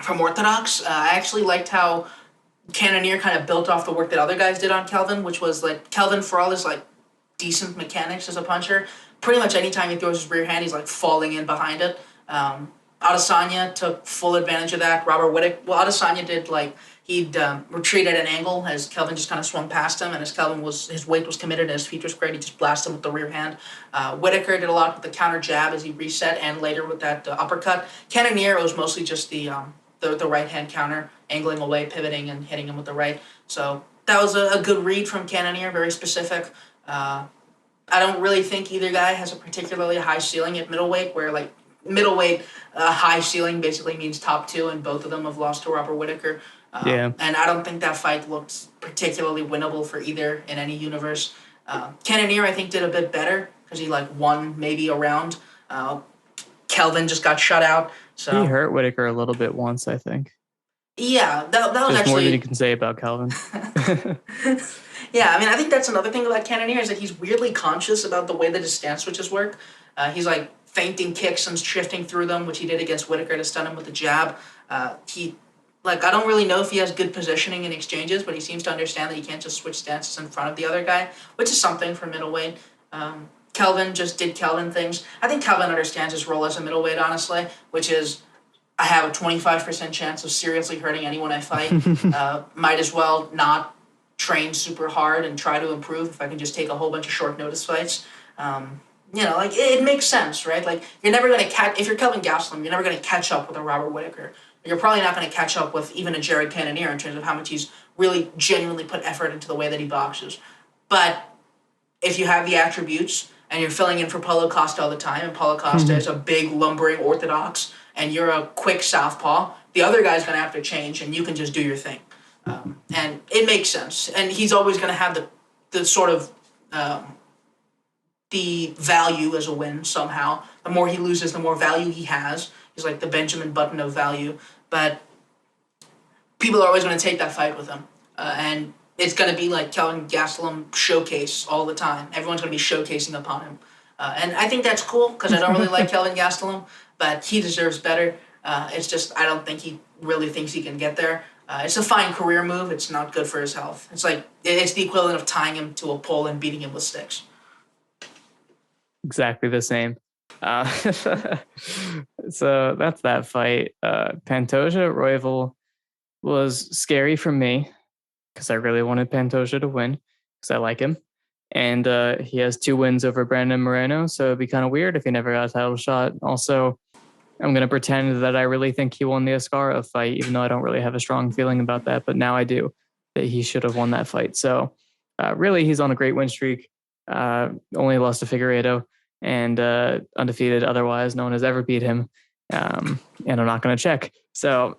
from Orthodox, I actually liked how Cannonier kind of built off the work that other guys did on Kelvin, which was like Kelvin, for all his like decent mechanics as a puncher, pretty much anytime he throws his rear hand, he's like falling in behind it. Adesanya took full advantage of that. Adesanya did he'd retreat at an angle as Kelvin just kind of swung past him, and as his weight was committed and his feet was great, he just blasted him with the rear hand. Whitaker did a lot with the counter jab as he reset, and later with that uppercut. Cannonier was mostly just the right hand counter, angling away, pivoting, and hitting him with the right. So that was a good read from Cannonier, very specific. I don't really think either guy has a particularly high ceiling at middleweight, where middleweight high ceiling basically means top two, and both of them have lost to Robert Whitaker. And I don't think that fight looked particularly winnable for either in any universe. Cannonier, I think, did a bit better because he won maybe a round. Kelvin just got shut out. So
he hurt Whitaker a little bit once, I think.
Yeah, that was
There's
actually
more than you can say about Kelvin.
Yeah, I mean, I think that's another thing about Cannonier is that he's weirdly conscious about the way that his stance switches work. He's feinting kicks and shifting through them, which he did against Whitaker to stun him with the jab. I don't really know if he has good positioning in exchanges, but he seems to understand that he can't just switch stances in front of the other guy, which is something for middleweight. Kelvin just did Kelvin things. I think Kelvin understands his role as a middleweight, honestly, which is I have a 25% chance of seriously hurting anyone I fight. Might as well not train super hard and try to improve if I can just take a whole bunch of short notice fights. It makes sense, right? Like, you're never going to catch, if you're Kelvin Gastelum, you're never going to catch up with a Robert Whitaker. You're probably not going to catch up with even a Jared Cannonier in terms of how much he's really genuinely put effort into the way that he boxes. But if you have the attributes and you're filling in for Paulo Costa all the time, and Paulo Costa is a big, lumbering orthodox, and you're a quick southpaw, the other guy's going to have to change, and you can just do your thing. And it makes sense. And he's always going to have the sort of the value as a win somehow. The more he loses, the more value he has. He's like the Benjamin Button of value. But people are always going to take that fight with him. And it's going to be like Kelvin Gastelum showcase all the time. Everyone's going to be showcasing upon him. And I think that's cool because I don't really like Kelvin Gastelum, but he deserves better. It's just I don't think he really thinks he can get there. It's a fine career move. It's not good for his health. It's like it's the equivalent of tying him to a pole and beating him with sticks.
Exactly the same. So that's that fight. Pantoja Royval was scary for me because I really wanted Pantoja to win because I like him. And he has 2 wins over Brandon Moreno, so it'd be kind of weird if he never got a title shot. Also, I'm going to pretend that I really think he won the Ascara fight, even though I don't really have a strong feeling about that. But now I do, that he should have won that fight. So really, he's on a great win streak. Only lost to Figueiredo and undefeated otherwise. No one has ever beat him. And I'm not going to check. So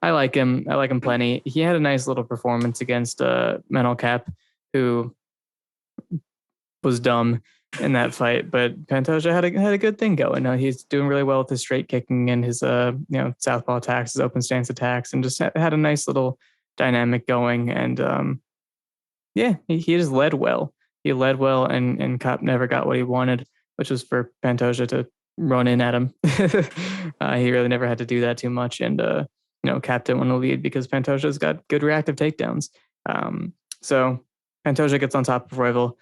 I like him. I like him plenty. He had a nice little performance against Mental Cap, who was dumb in that fight, but Pantoja had a good thing going. He's doing really well with his straight kicking and his southpaw attacks, his open stance attacks, and just had a nice little dynamic going. And he just led well. He led well, and Cap never got what he wanted, which was for Pantoja to run in at him. He really never had to do that too much, and Cap didn't want to lead because Pantoja's got good reactive takedowns. So Pantoja gets on top of Royval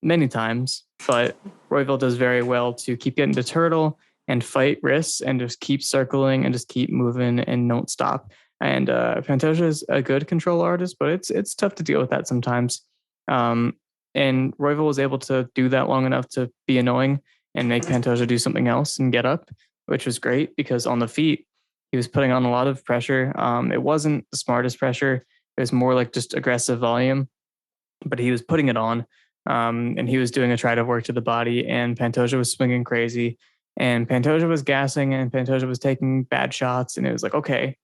many times, but Royval does very well to keep getting to turtle and fight risks and just keep circling and just keep moving and don't stop. And Pantoja is a good control artist, but it's tough to deal with that sometimes. And Royval was able to do that long enough to be annoying and make Pantoja do something else and get up, which was great because on the feet, he was putting on a lot of pressure. It wasn't the smartest pressure. It was more like just aggressive volume, but he was putting it on. And he was doing a try to work to the body, and Pantoja was swinging crazy, and Pantoja was gassing, and Pantoja was taking bad shots, and it was like, okay,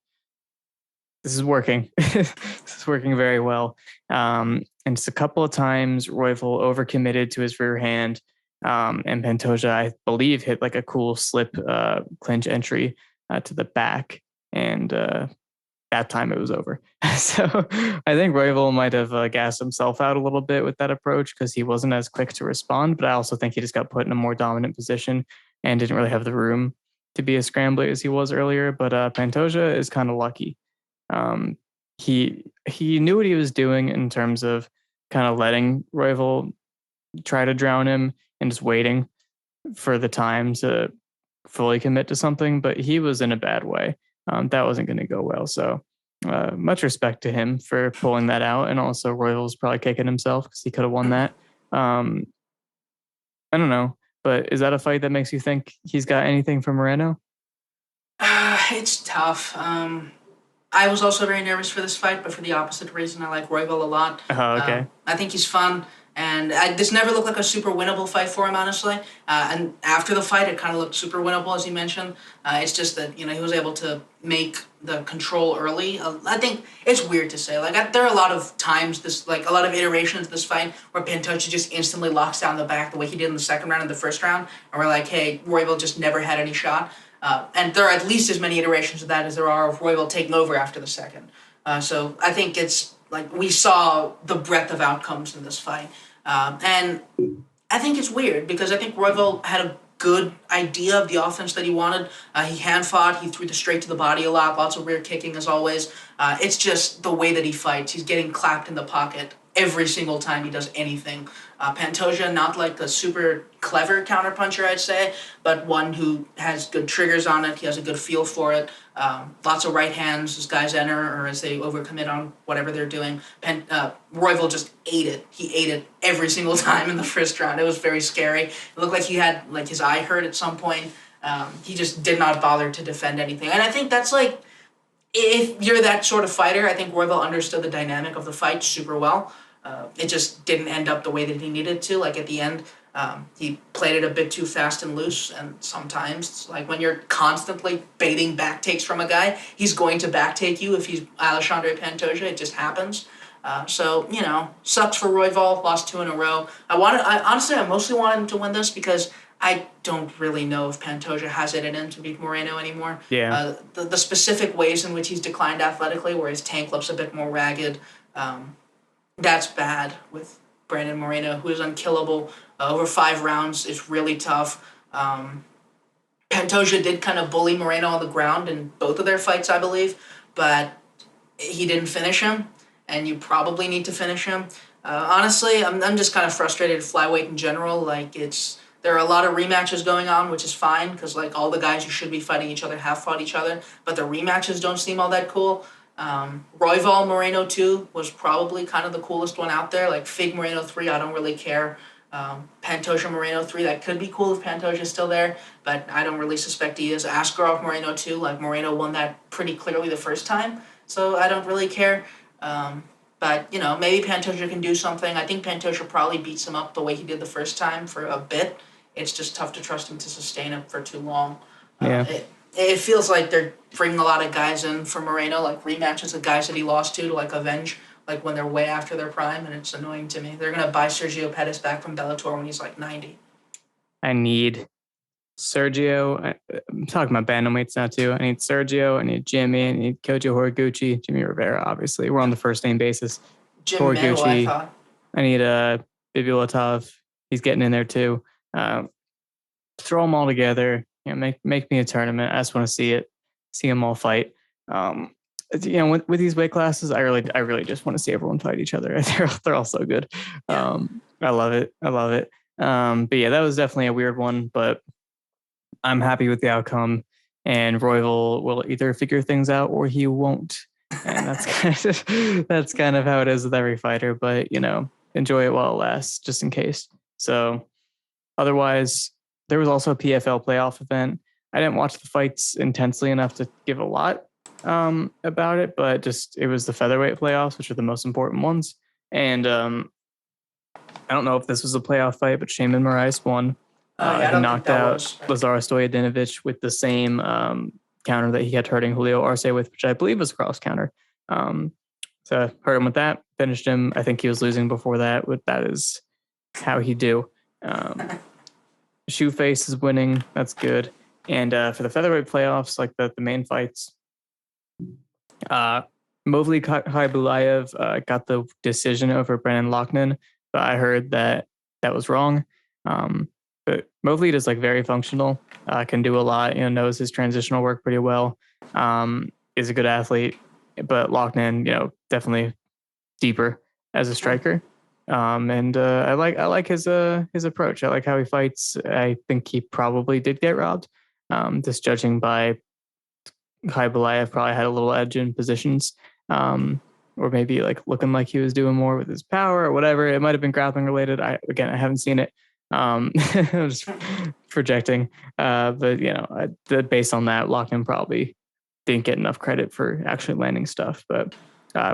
this is working. This is working very well. And just a couple of times, Royval overcommitted to his rear hand, and Pantoja, I believe, hit like a cool slip clinch entry to the back, and that time it was over. So I think Royval might have gassed himself out a little bit with that approach because he wasn't as quick to respond. But I also think he just got put in a more dominant position and didn't really have the room to be as scrambly as he was earlier. But Pantoja is kind of lucky. He knew what he was doing in terms of kind of letting Royval try to drown him and just waiting for the time to fully commit to something. But he was in a bad way. That wasn't going to go well. So much respect to him for pulling that out. And also Royval's probably kicking himself because he could have won that. I don't know. But is that a fight that makes you think he's got anything from Moreno?
It's tough. I was also very nervous for this fight, but for the opposite reason. I like Royval a lot.
Oh, okay.
I think he's fun. And this never looked like a super winnable fight for him, honestly. And after the fight, it kind of looked super winnable, as you mentioned. It's just that, he was able to make the control early. I think it's weird to say. There are a lot of times, a lot of iterations of this fight where Pantoja just instantly locks down the back the way he did in the second round and the first round. And we're like, hey, Royval just never had any shot. And there are at least as many iterations of that as there are of Royval taking over after the second. So I think it's we saw the breadth of outcomes in this fight. And I think it's weird because I think Royval had a good idea of the offense that he wanted. He hand fought. He threw the straight to the body a lot. Lots of rear kicking as always. It's just the way that he fights. He's getting clapped in the pocket every single time he does anything. Pantoja, not like a super clever counterpuncher, I'd say, but one who has good triggers on it. He has a good feel for it. Lots of right hands as guys enter or as they overcommit on whatever they're doing. Royval just ate it. He ate it every single time in the first round. It was very scary. It looked like he had like his eye hurt at some point. He just did not bother to defend anything. And I think that's like, if you're that sort of fighter, I think Royval understood the dynamic of the fight super well. It just didn't end up the way that he needed to. Like at the end, he played it a bit too fast and loose, and sometimes, like when you're constantly baiting back takes from a guy, he's going to back take you if he's Alexandre Pantoja. It just happens. So, sucks for Royval, lost 2 in a row. Honestly, I mostly wanted him to win this because I don't really know if Pantoja has it in him to beat Moreno anymore.
Yeah.
The specific ways in which he's declined athletically, where his tank looks a bit more ragged, that's bad with Brandon Moreno, who is unkillable. Over 5 rounds is really tough. Pantoja did kind of bully Moreno on the ground in both of their fights, I believe, but he didn't finish him, and you probably need to finish him. Honestly, I'm just kind of frustrated at flyweight in general. Like there are a lot of rematches going on, which is fine because like all the guys who should be fighting each other have fought each other, but the rematches don't seem all that cool. Royval Moreno 2 was probably kind of the coolest one out there. Like Fig Moreno 3, I don't really care. Pantoja Moreno 3, that could be cool if Pantoja's still there, but I don't really suspect he is. Askarov Moreno 2, like Moreno won that pretty clearly the first time, so I don't really care. But, maybe Pantoja can do something. I think Pantoja probably beats him up the way he did the first time for a bit. It's just tough to trust him to sustain it for too long.
Yeah.
It feels like they're bringing a lot of guys in for Moreno, like rematches of guys that he lost to like avenge, like when they're way after their prime, and it's annoying to me. They're going to buy Sergio Pettis back from Bellator when he's like 90.
I need Sergio. I'm talking about bantamweights now too. I need Sergio. I need Jimmy. I need Kojo Horiguchi. Jimmy Rivera, obviously. We're on the first name basis.
Jim Manuel, I thought.
I need Bibulatov. He's getting in there too. Throw them all together. Make me a tournament. I just want to see them all fight. With these weight classes, I really just want to see everyone fight each other. They're all so good.
Yeah.
I love it. But yeah, that was definitely a weird one, but I'm happy with the outcome. And Royval will either figure things out or he won't. And that's kind of how it is with every fighter. But enjoy it while it lasts, just in case. So otherwise, there was also a PFL playoff event. I didn't watch the fights intensely enough to give a lot about it, but it was the featherweight playoffs, which are the most important ones. And I don't know if this was a playoff fight, but Shaman Moraes won. He knocked out Lazar Stojadinovic with the same counter that he had hurting Julio Arce with, which I believe was cross counter. So hurt him with that, finished him. I think he was losing before that. That is how he do. Shoeface is winning. That's good. And for the featherweight playoffs, like the main fights, Movli Khaibulaev got the decision over Brennan Loughnane, but I heard that was wrong. But Movli is like very functional, can do a lot, knows his transitional work pretty well, is a good athlete, but Loughnane, definitely deeper as a striker. And I like his approach. I like how he fights. I think he probably did get robbed. Just judging by Khaibulaev probably had a little edge in positions, or maybe like looking like he was doing more with his power or whatever. It might have been grappling related. I haven't seen it. I'm just projecting. But based on that, Loughnane probably didn't get enough credit for actually landing stuff. But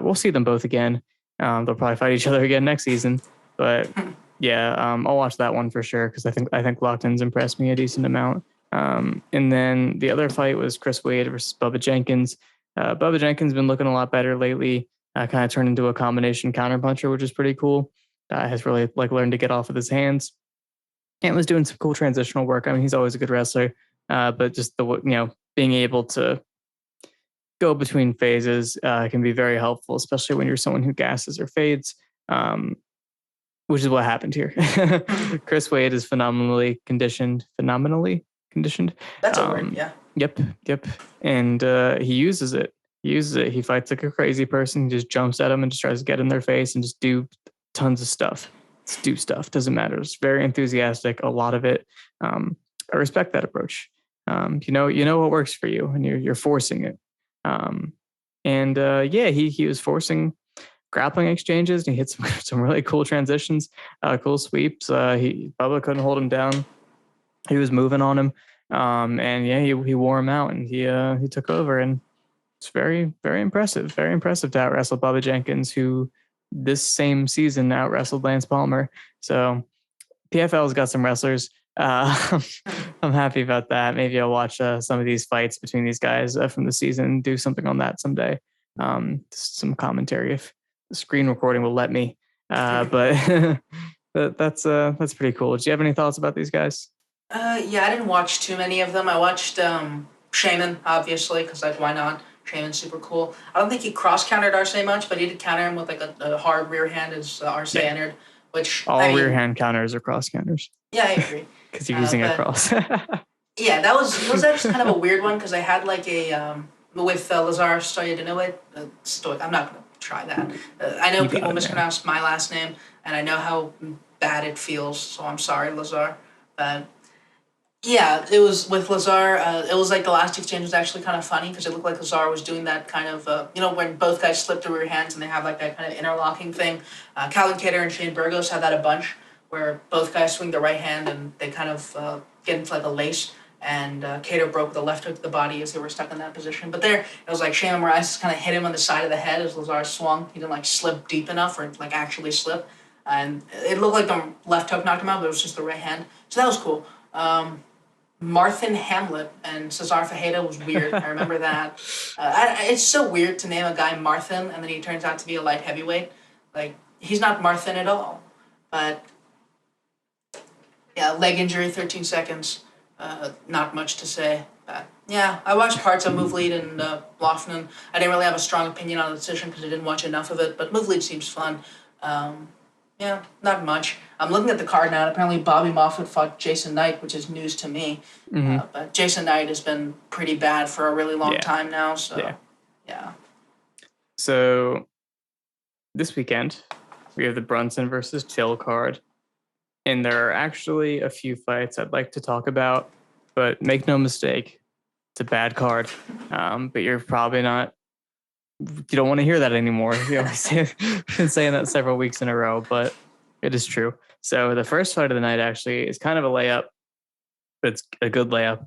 we'll see them both again. They'll probably fight each other again next season. But yeah, I'll watch that one for sure because I think Loughnane's impressed me a decent amount. And then the other fight was Chris Wade versus Bubba Jenkins. Bubba Jenkins been looking a lot better lately. Kind of turned into a combination counterpuncher, which is pretty cool. Has really learned to get off with his hands. And was doing some cool transitional work. I mean, he's always a good wrestler, but just being able to go between phases can be very helpful, especially when you're someone who gasses or fades. which is what happened here. Chris Wade is phenomenally conditioned.
That's a word, yeah.
Yep. And he uses it. He fights like a crazy person. He just jumps at them and just tries to get in their face and just do tons of stuff. Just do stuff. Doesn't matter. It's very enthusiastic. A lot of it. I respect that approach. You know what works for you, and you're forcing it. He was forcing grappling exchanges, and he hit some really cool transitions, cool sweeps. Bubba couldn't hold him down. He was moving on him, he wore him out, and he took over, and it's very, very impressive. Very impressive to out wrestle Bubba Jenkins, who this same season out wrestled Lance Palmer. So PFL's got some wrestlers. I'm happy about that. Maybe I'll watch some of these fights between these guys from the season, do something on that someday. Some commentary if the screen recording will let me. But that's pretty cool. Do you have any thoughts about these guys?
I didn't watch too many of them. I watched Shaman, obviously, because why not? Shaman's super cool. I don't think he cross-countered Arce much, but he did counter him with a hard rear hand as Arce entered, which...
rear hand counters are cross counters.
Yeah, I agree.
Because you're using a cross.
Yeah, that was actually kind of a weird one, because I had like a... with Lazar Stoyadinovic, I'm not going to try that. I know people mispronounce my last name, and I know how bad it feels, so I'm sorry, Lazar. But... yeah, it was with Lazar. It was like the last exchange was actually kind of funny because it looked like Lazar was doing that kind of, when both guys slip through your hands and they have like that kind of interlocking thing. Calvin Kattar and Shane Burgos had that a bunch where both guys swing the right hand and they kind of get into like a lace. And Kattar broke the left hook to the body as they were stuck in that position. But there, it was like Shane Moraes kind of hit him on the side of the head as Lazar swung. He didn't like slip deep enough or like actually slip. And it looked like the left hook knocked him out, but it was just the right hand. So that was cool. Marthin Hamlet and Cesar Fajeda was weird. I remember that. It's so weird to name a guy Marthin and then he turns out to be a light heavyweight. Like, he's not Marthin at all. But, yeah, leg injury, 13 seconds. Not much to say. I watched parts of Move Lead and Lofton. I didn't really have a strong opinion on the decision because I didn't watch enough of it, but Move Lead seems fun. Not much. I'm looking at the card now, and apparently Bobby Moffett fought Jason Knight, which is news to me. Mm-hmm. But Jason Knight has been pretty bad for a really long time now, so yeah.
So this weekend, we have the Brunson versus Till card, and there are actually a few fights I'd like to talk about, but make no mistake, it's a bad card. But you're probably not... you don't want to hear that anymore. I've been saying that several weeks in a row, but it is true. So the first fight of the night actually is kind of a layup, but it's a good layup.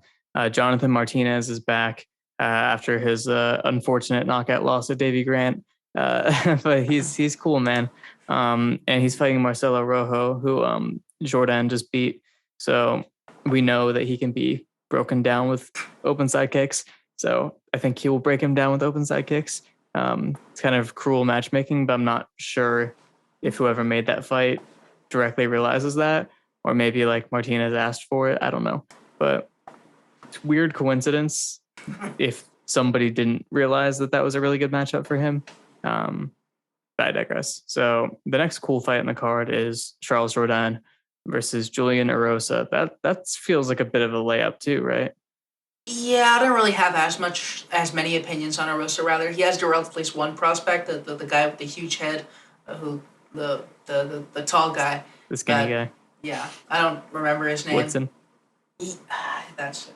Jonathan Martinez is back after his unfortunate knockout loss to Davey Grant. But he's cool, man. And he's fighting Marcelo Rojo, who Jordan just beat. So we know that he can be broken down with open side kicks. So I think he will break him down with open side kicks. It's kind of cruel matchmaking, but I'm not sure if whoever made that fight directly realizes that, or maybe like Martinez asked for it. I don't know, but it's weird coincidence if somebody didn't realize that was a really good matchup for him. But I digress. So the next cool fight in the card is Charles Jourdain versus Julian Erosa. That feels like a bit of a layup too, right?
Yeah, I don't really have as many opinions on Erosa. Rather, he has derailed at least one prospect, the guy with the huge head, who the tall guy,
the skinny guy.
Yeah, I don't remember his name.
Woodson.
That's it.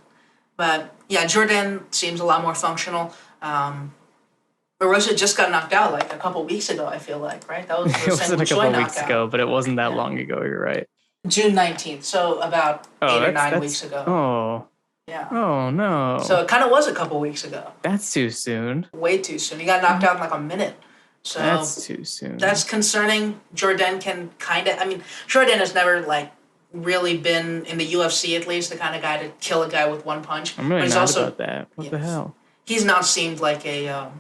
But yeah, Jourdain seems a lot more functional. Erosa just got knocked out like a couple weeks ago. I feel like, right? That was
it wasn't a couple weeks ago, but it wasn't that long ago. You're right.
June 19th, so about 8 or 9 weeks ago.
Oh.
Yeah.
Oh, no.
So it kind of was a couple weeks ago.
That's too soon.
Way too soon. He got knocked out in like a minute. So
that's too soon.
That's concerning. Jourdain can Jourdain has never like really been, in the UFC at least, the kind of guy to kill a guy with one punch.
I'm really mad about that. What the hell?
He's not seemed like a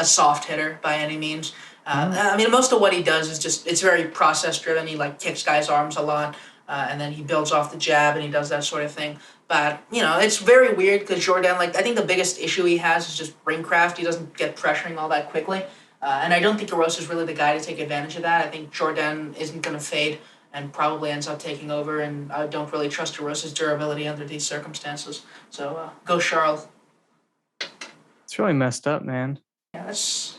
soft hitter by any means. Most of what he does is it's very process driven. He like kicks guys' arms a lot, and then he builds off the jab and he does that sort of thing. But, it's very weird because Jourdain, I think the biggest issue he has is just ring craft. He doesn't get pressuring all that quickly. And I don't think Erosa's really the guy to take advantage of that. I think Jourdain isn't going to fade and probably ends up taking over, and I don't really trust Erosa's durability under these circumstances. So go Charles.
It's really messed up, man.
Yeah, that's...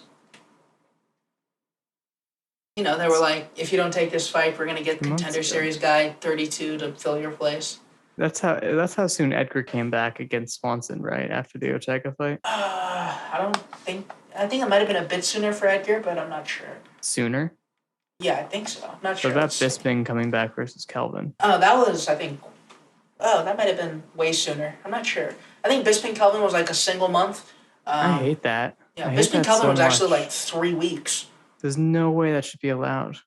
they were like, if you don't take this fight, we're going to get Contender Series guy 32 to fill your place.
That's how soon Edgar came back against Swanson, right after the Ortega fight.
I think it might have been a bit sooner for Edgar, but I'm not sure.
Sooner?
Yeah, I think so. I'm not sure.
What about Bisping coming back versus Kelvin?
Oh, that was, I think. Oh, that might have been way sooner. I'm not sure. I think Bisping Kelvin was like a single month.
I hate that.
Yeah, Bisping Kelvin was actually like 3 weeks.
There's no way that should be allowed.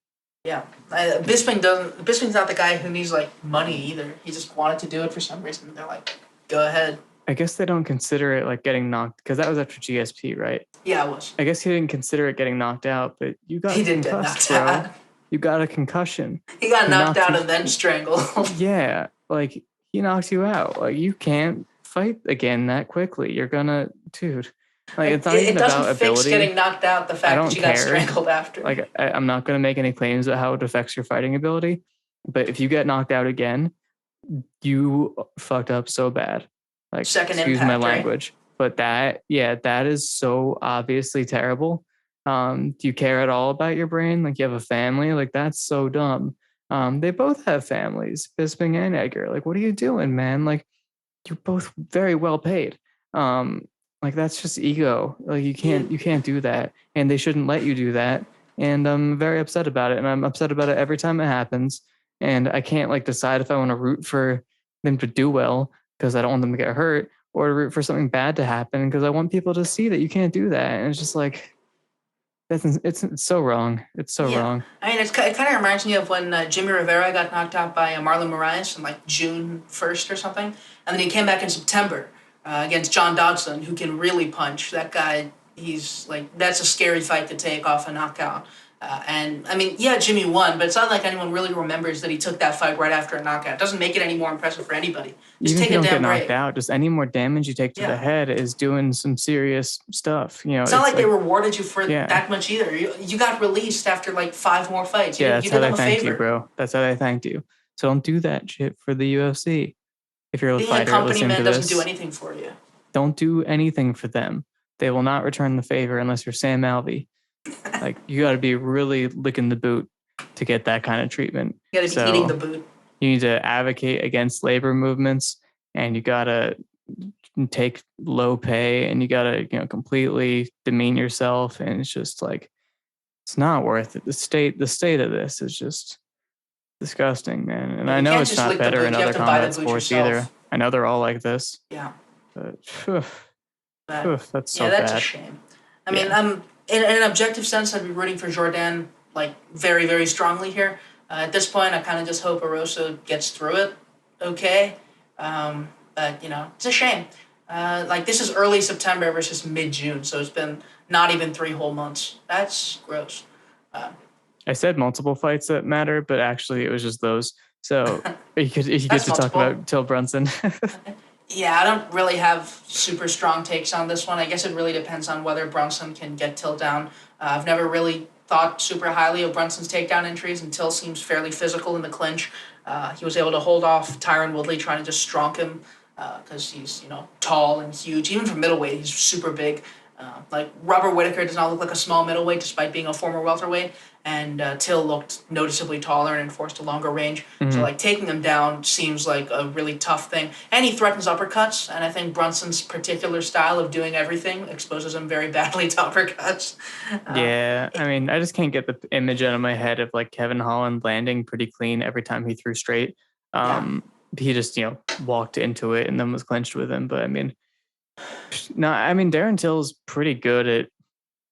Yeah, Bisping's not the guy who needs like money either. He just wanted to do it for some reason. They're like, go ahead.
I guess they don't consider it like getting knocked, because that was after GSP, right?
Yeah, it was.
I guess he didn't consider it getting knocked out, but you got concussed, bro. You got a concussion.
He got knocked out and then strangled.
Yeah, like he knocked you out. Like you can't fight again that quickly. You're gonna, dude. Like it's not even about ability. It doesn't fix
getting knocked out. The fact that you got strangled after.
Like I'm not gonna make any claims about how it affects your fighting ability, but if you get knocked out again, you fucked up so bad. Like
second
excuse
impact,
my language, right? But that is so obviously terrible. Do you care at all about your brain? Like you have a family? Like that's so dumb. They both have families, Bisping and Edgar. Like what are you doing, man? Like you're both very well paid. Like that's just ego. Like you can't do that, and they shouldn't let you do that. And I'm very upset about it, and I'm upset about it every time it happens. And I can't like decide if I want to root for them to do well because I don't want them to get hurt, or to root for something bad to happen because I want people to see that you can't do that. And it's just like it's so wrong. It's so wrong.
I mean, it kind of reminds me of when Jimmy Rivera got knocked out by Marlon Moraes in like June 1st or something, and then he came back in September against John Dodson, who can really punch. That guy, he's like, that's a scary fight to take off a knockout. And I mean, yeah, Jimmy won, but it's not like anyone really remembers that he took that fight right after a knockout. It doesn't make it any more impressive for anybody.
Just even if you don't get knocked out, just any more damage you take to the head is doing some serious stuff. You know,
it's not like they rewarded you for that much either. You got released after like 5 more fights.
That's how they thanked you, bro. That's how they thanked you. So don't do that shit for the UFC. If you're a fighter listening to this,
doesn't do anything for you.
Don't do anything for them. They will not return the favor unless you're Sam Alvey. Like you got to be really licking the boot to get that kind of treatment.
You got to be eating the boot.
You need to advocate against labor movements, and you got to take low pay, and you got to completely demean yourself. And it's just like it's not worth it. The state of this is just disgusting, man. And I know it's not better in other combat sports either. I know they're all like this.
Yeah.
But that's so
that's
bad.
A shame. I mean, in an objective sense, I'd be rooting for Jourdain like very, very strongly here. At this point, I kind of just hope Erosa gets through it. Okay, but it's a shame. Like this is early September versus mid-June, so it's been not even 3 whole months. That's gross.
I said multiple fights that matter, but actually it was just those. So you get to talk about Till-Brunson.
Yeah, I don't really have super strong takes on this one. I guess it really depends on whether Brunson can get Till down. I've never really thought super highly of Brunson's takedown entries, and Till seems fairly physical in the clinch. He was able to hold off Tyron Woodley trying to just strong him because he's tall and huge. Even for middleweight, he's super big. Like Robert Whittaker does not look like a small middleweight despite being a former welterweight, and Till looked noticeably taller and enforced a longer range. Mm-hmm. So like taking him down seems like a really tough thing. And he threatens uppercuts, and I think Brunson's particular style of doing everything exposes him very badly to uppercuts.
Yeah, I mean, I just can't get the image out of my head of like Kevin Holland landing pretty clean every time he threw straight. He just walked into it and then was clinched with him. But I mean, no, I mean Darren Till's pretty good at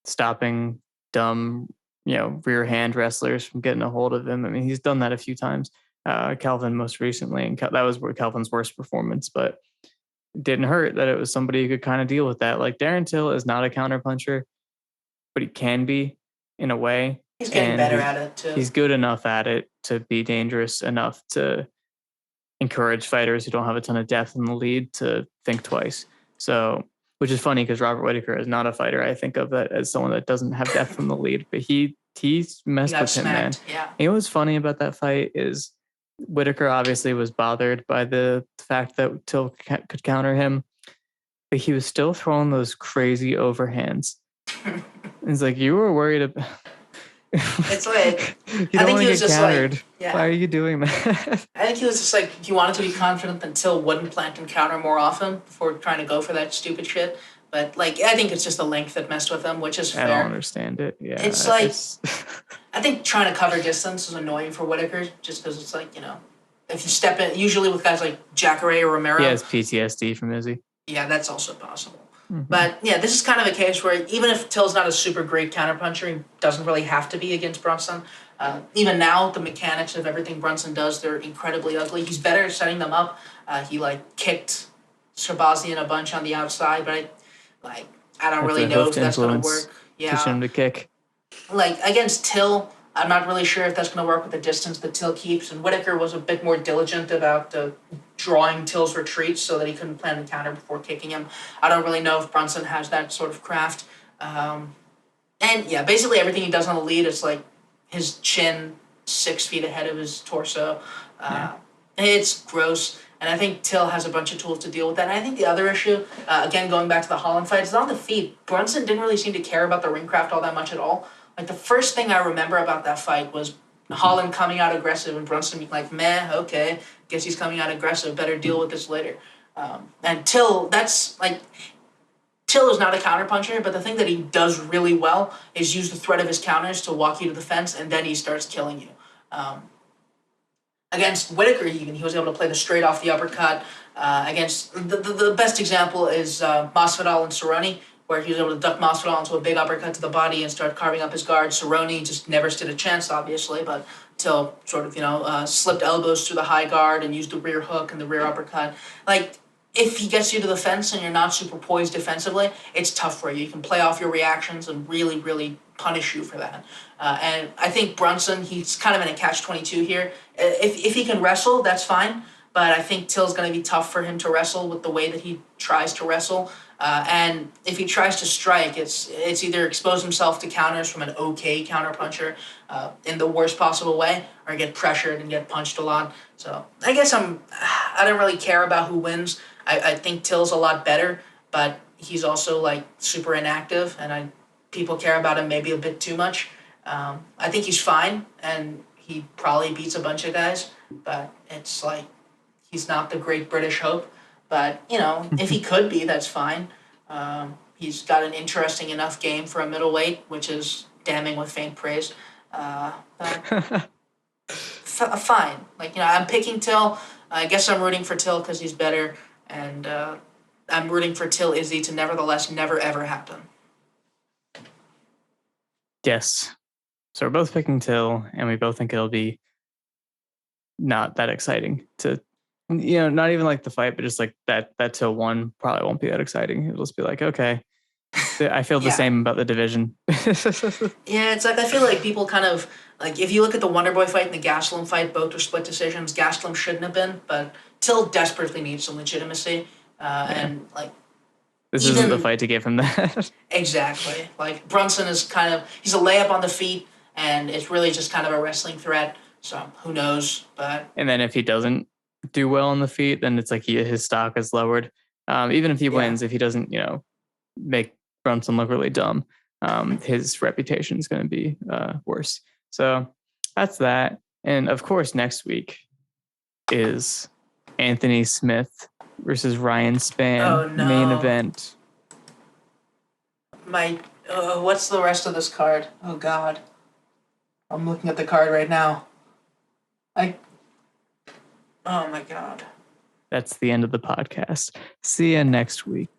stopping dumb, rear hand wrestlers from getting a hold of him. I mean, he's done that a few times. Calvin most recently, and that was Calvin's worst performance, but it didn't hurt that it was somebody who could kind of deal with that. Like Darren Till is not a counterpuncher, but he can be in a way.
He's getting better at it too.
He's good enough at it to be dangerous enough to encourage fighters who don't have a ton of depth in the lead to think twice. So which is funny because Robert Whittaker is not a fighter. I think of that as someone that doesn't have depth from the lead, but he messed with him, man.
Yeah.
And you know what's funny about that fight is Whittaker obviously was bothered by the fact that Till could counter him, but he was still throwing those crazy overhands. It's like, you were worried about.
It's like,
you don't want to get countered.
Like, yeah.
Why are you doing that?
I think he was just like, he wanted to be confident that Till wouldn't plant and counter more often before trying to go for that stupid shit. But like, I think it's just the length that messed with him, which is fair.
I don't understand it. Yeah,
it's like, I think trying to cover distance is annoying for Whittaker, just because it's like, you know, if you step in, usually with guys like Jacare or Romero.
He has PTSD from Izzy.
Yeah, that's also possible. Mm-hmm. But yeah, this is kind of a case where even if Till's not a super great counterpuncher, he doesn't really have to be against Brunson. Even now, the mechanics of everything Brunson does, they're incredibly ugly. He's better at setting them up. He like kicked Shabazian a bunch on the outside, but I don't really know if that's going to work. Yeah,
teach him to kick.
Like against Till, I'm not really sure if that's going to work with the distance that Till keeps. And Whittaker was a bit more diligent about drawing Till's retreats so that he couldn't plan the counter before kicking him. I don't really know if Brunson has that sort of craft. And yeah, basically everything he does on the lead is like his chin 6 feet ahead of his torso. It's gross. And I think Till has a bunch of tools to deal with that. And I think the other issue, again, going back to the Holland fight, is on the feet. Brunson didn't really seem to care about the ring craft all that much at all. Like, the first thing I remember about that fight was Holland coming out aggressive and Brunson being like, meh, okay, guess he's coming out aggressive, better deal with this later. And Till, Till is not a counterpuncher, but the thing that he does really well is use the threat of his counters to walk you to the fence, and then he starts killing you. Against Whittaker, even, he was able to play the straight off the uppercut. Against the best example is Masvidal and Cerrone, where he was able to duck Masvidal into a big uppercut to the body and start carving up his guard. Cerrone just never stood a chance, obviously, but Till sort of, slipped elbows through the high guard and used the rear hook and the rear uppercut. Like, if he gets you to the fence and you're not super poised defensively, it's tough for you. You can play off your reactions and really, really punish you for that. And I think Brunson, he's kind of in a catch-22 here. If he can wrestle, that's fine. But I think Till's going to be tough for him to wrestle with the way that he tries to wrestle. And if he tries to strike, it's either expose himself to counters from an okay counterpuncher in the worst possible way, or get pressured and get punched a lot. So I guess I don't really care about who wins. I think Till's a lot better, but he's also like super inactive, and people care about him maybe a bit too much. I think he's fine, and he probably beats a bunch of guys, but it's like he's not the great British hope. But, if he could be, that's fine. He's got an interesting enough game for a middleweight, which is damning with faint praise. But fine. I'm picking Till. I guess I'm rooting for Till because he's better. And I'm rooting for Till Izzy to nevertheless never, ever happen.
Yes. So we're both picking Till, and we both think it'll be not that exciting to... not even like the fight, but just like that Till one probably won't be that exciting. It'll just be like, okay, I feel the same about the division.
Yeah, it's like, I feel like people kind of, like, if you look at the Wonderboy fight and the Gastelum fight, both are split decisions. Gastelum shouldn't have been, but Till desperately needs some legitimacy. And like,
this isn't the fight to get from that.
Exactly. Like, Brunson is he's a layup on the feet, and it's really just kind of a wrestling threat. So who knows? But
and then if he doesn't do well on the feet, then it's like his stock is lowered. Even if he wins, if he doesn't, make Brunson look really dumb, his reputation is going to be worse. So that's that. And of course, next week is Anthony Smith versus Ryan Spann, main event.
What's the rest of this card? Oh God, I'm looking at the card right now. Oh my God.
That's the end of the podcast. See you next week.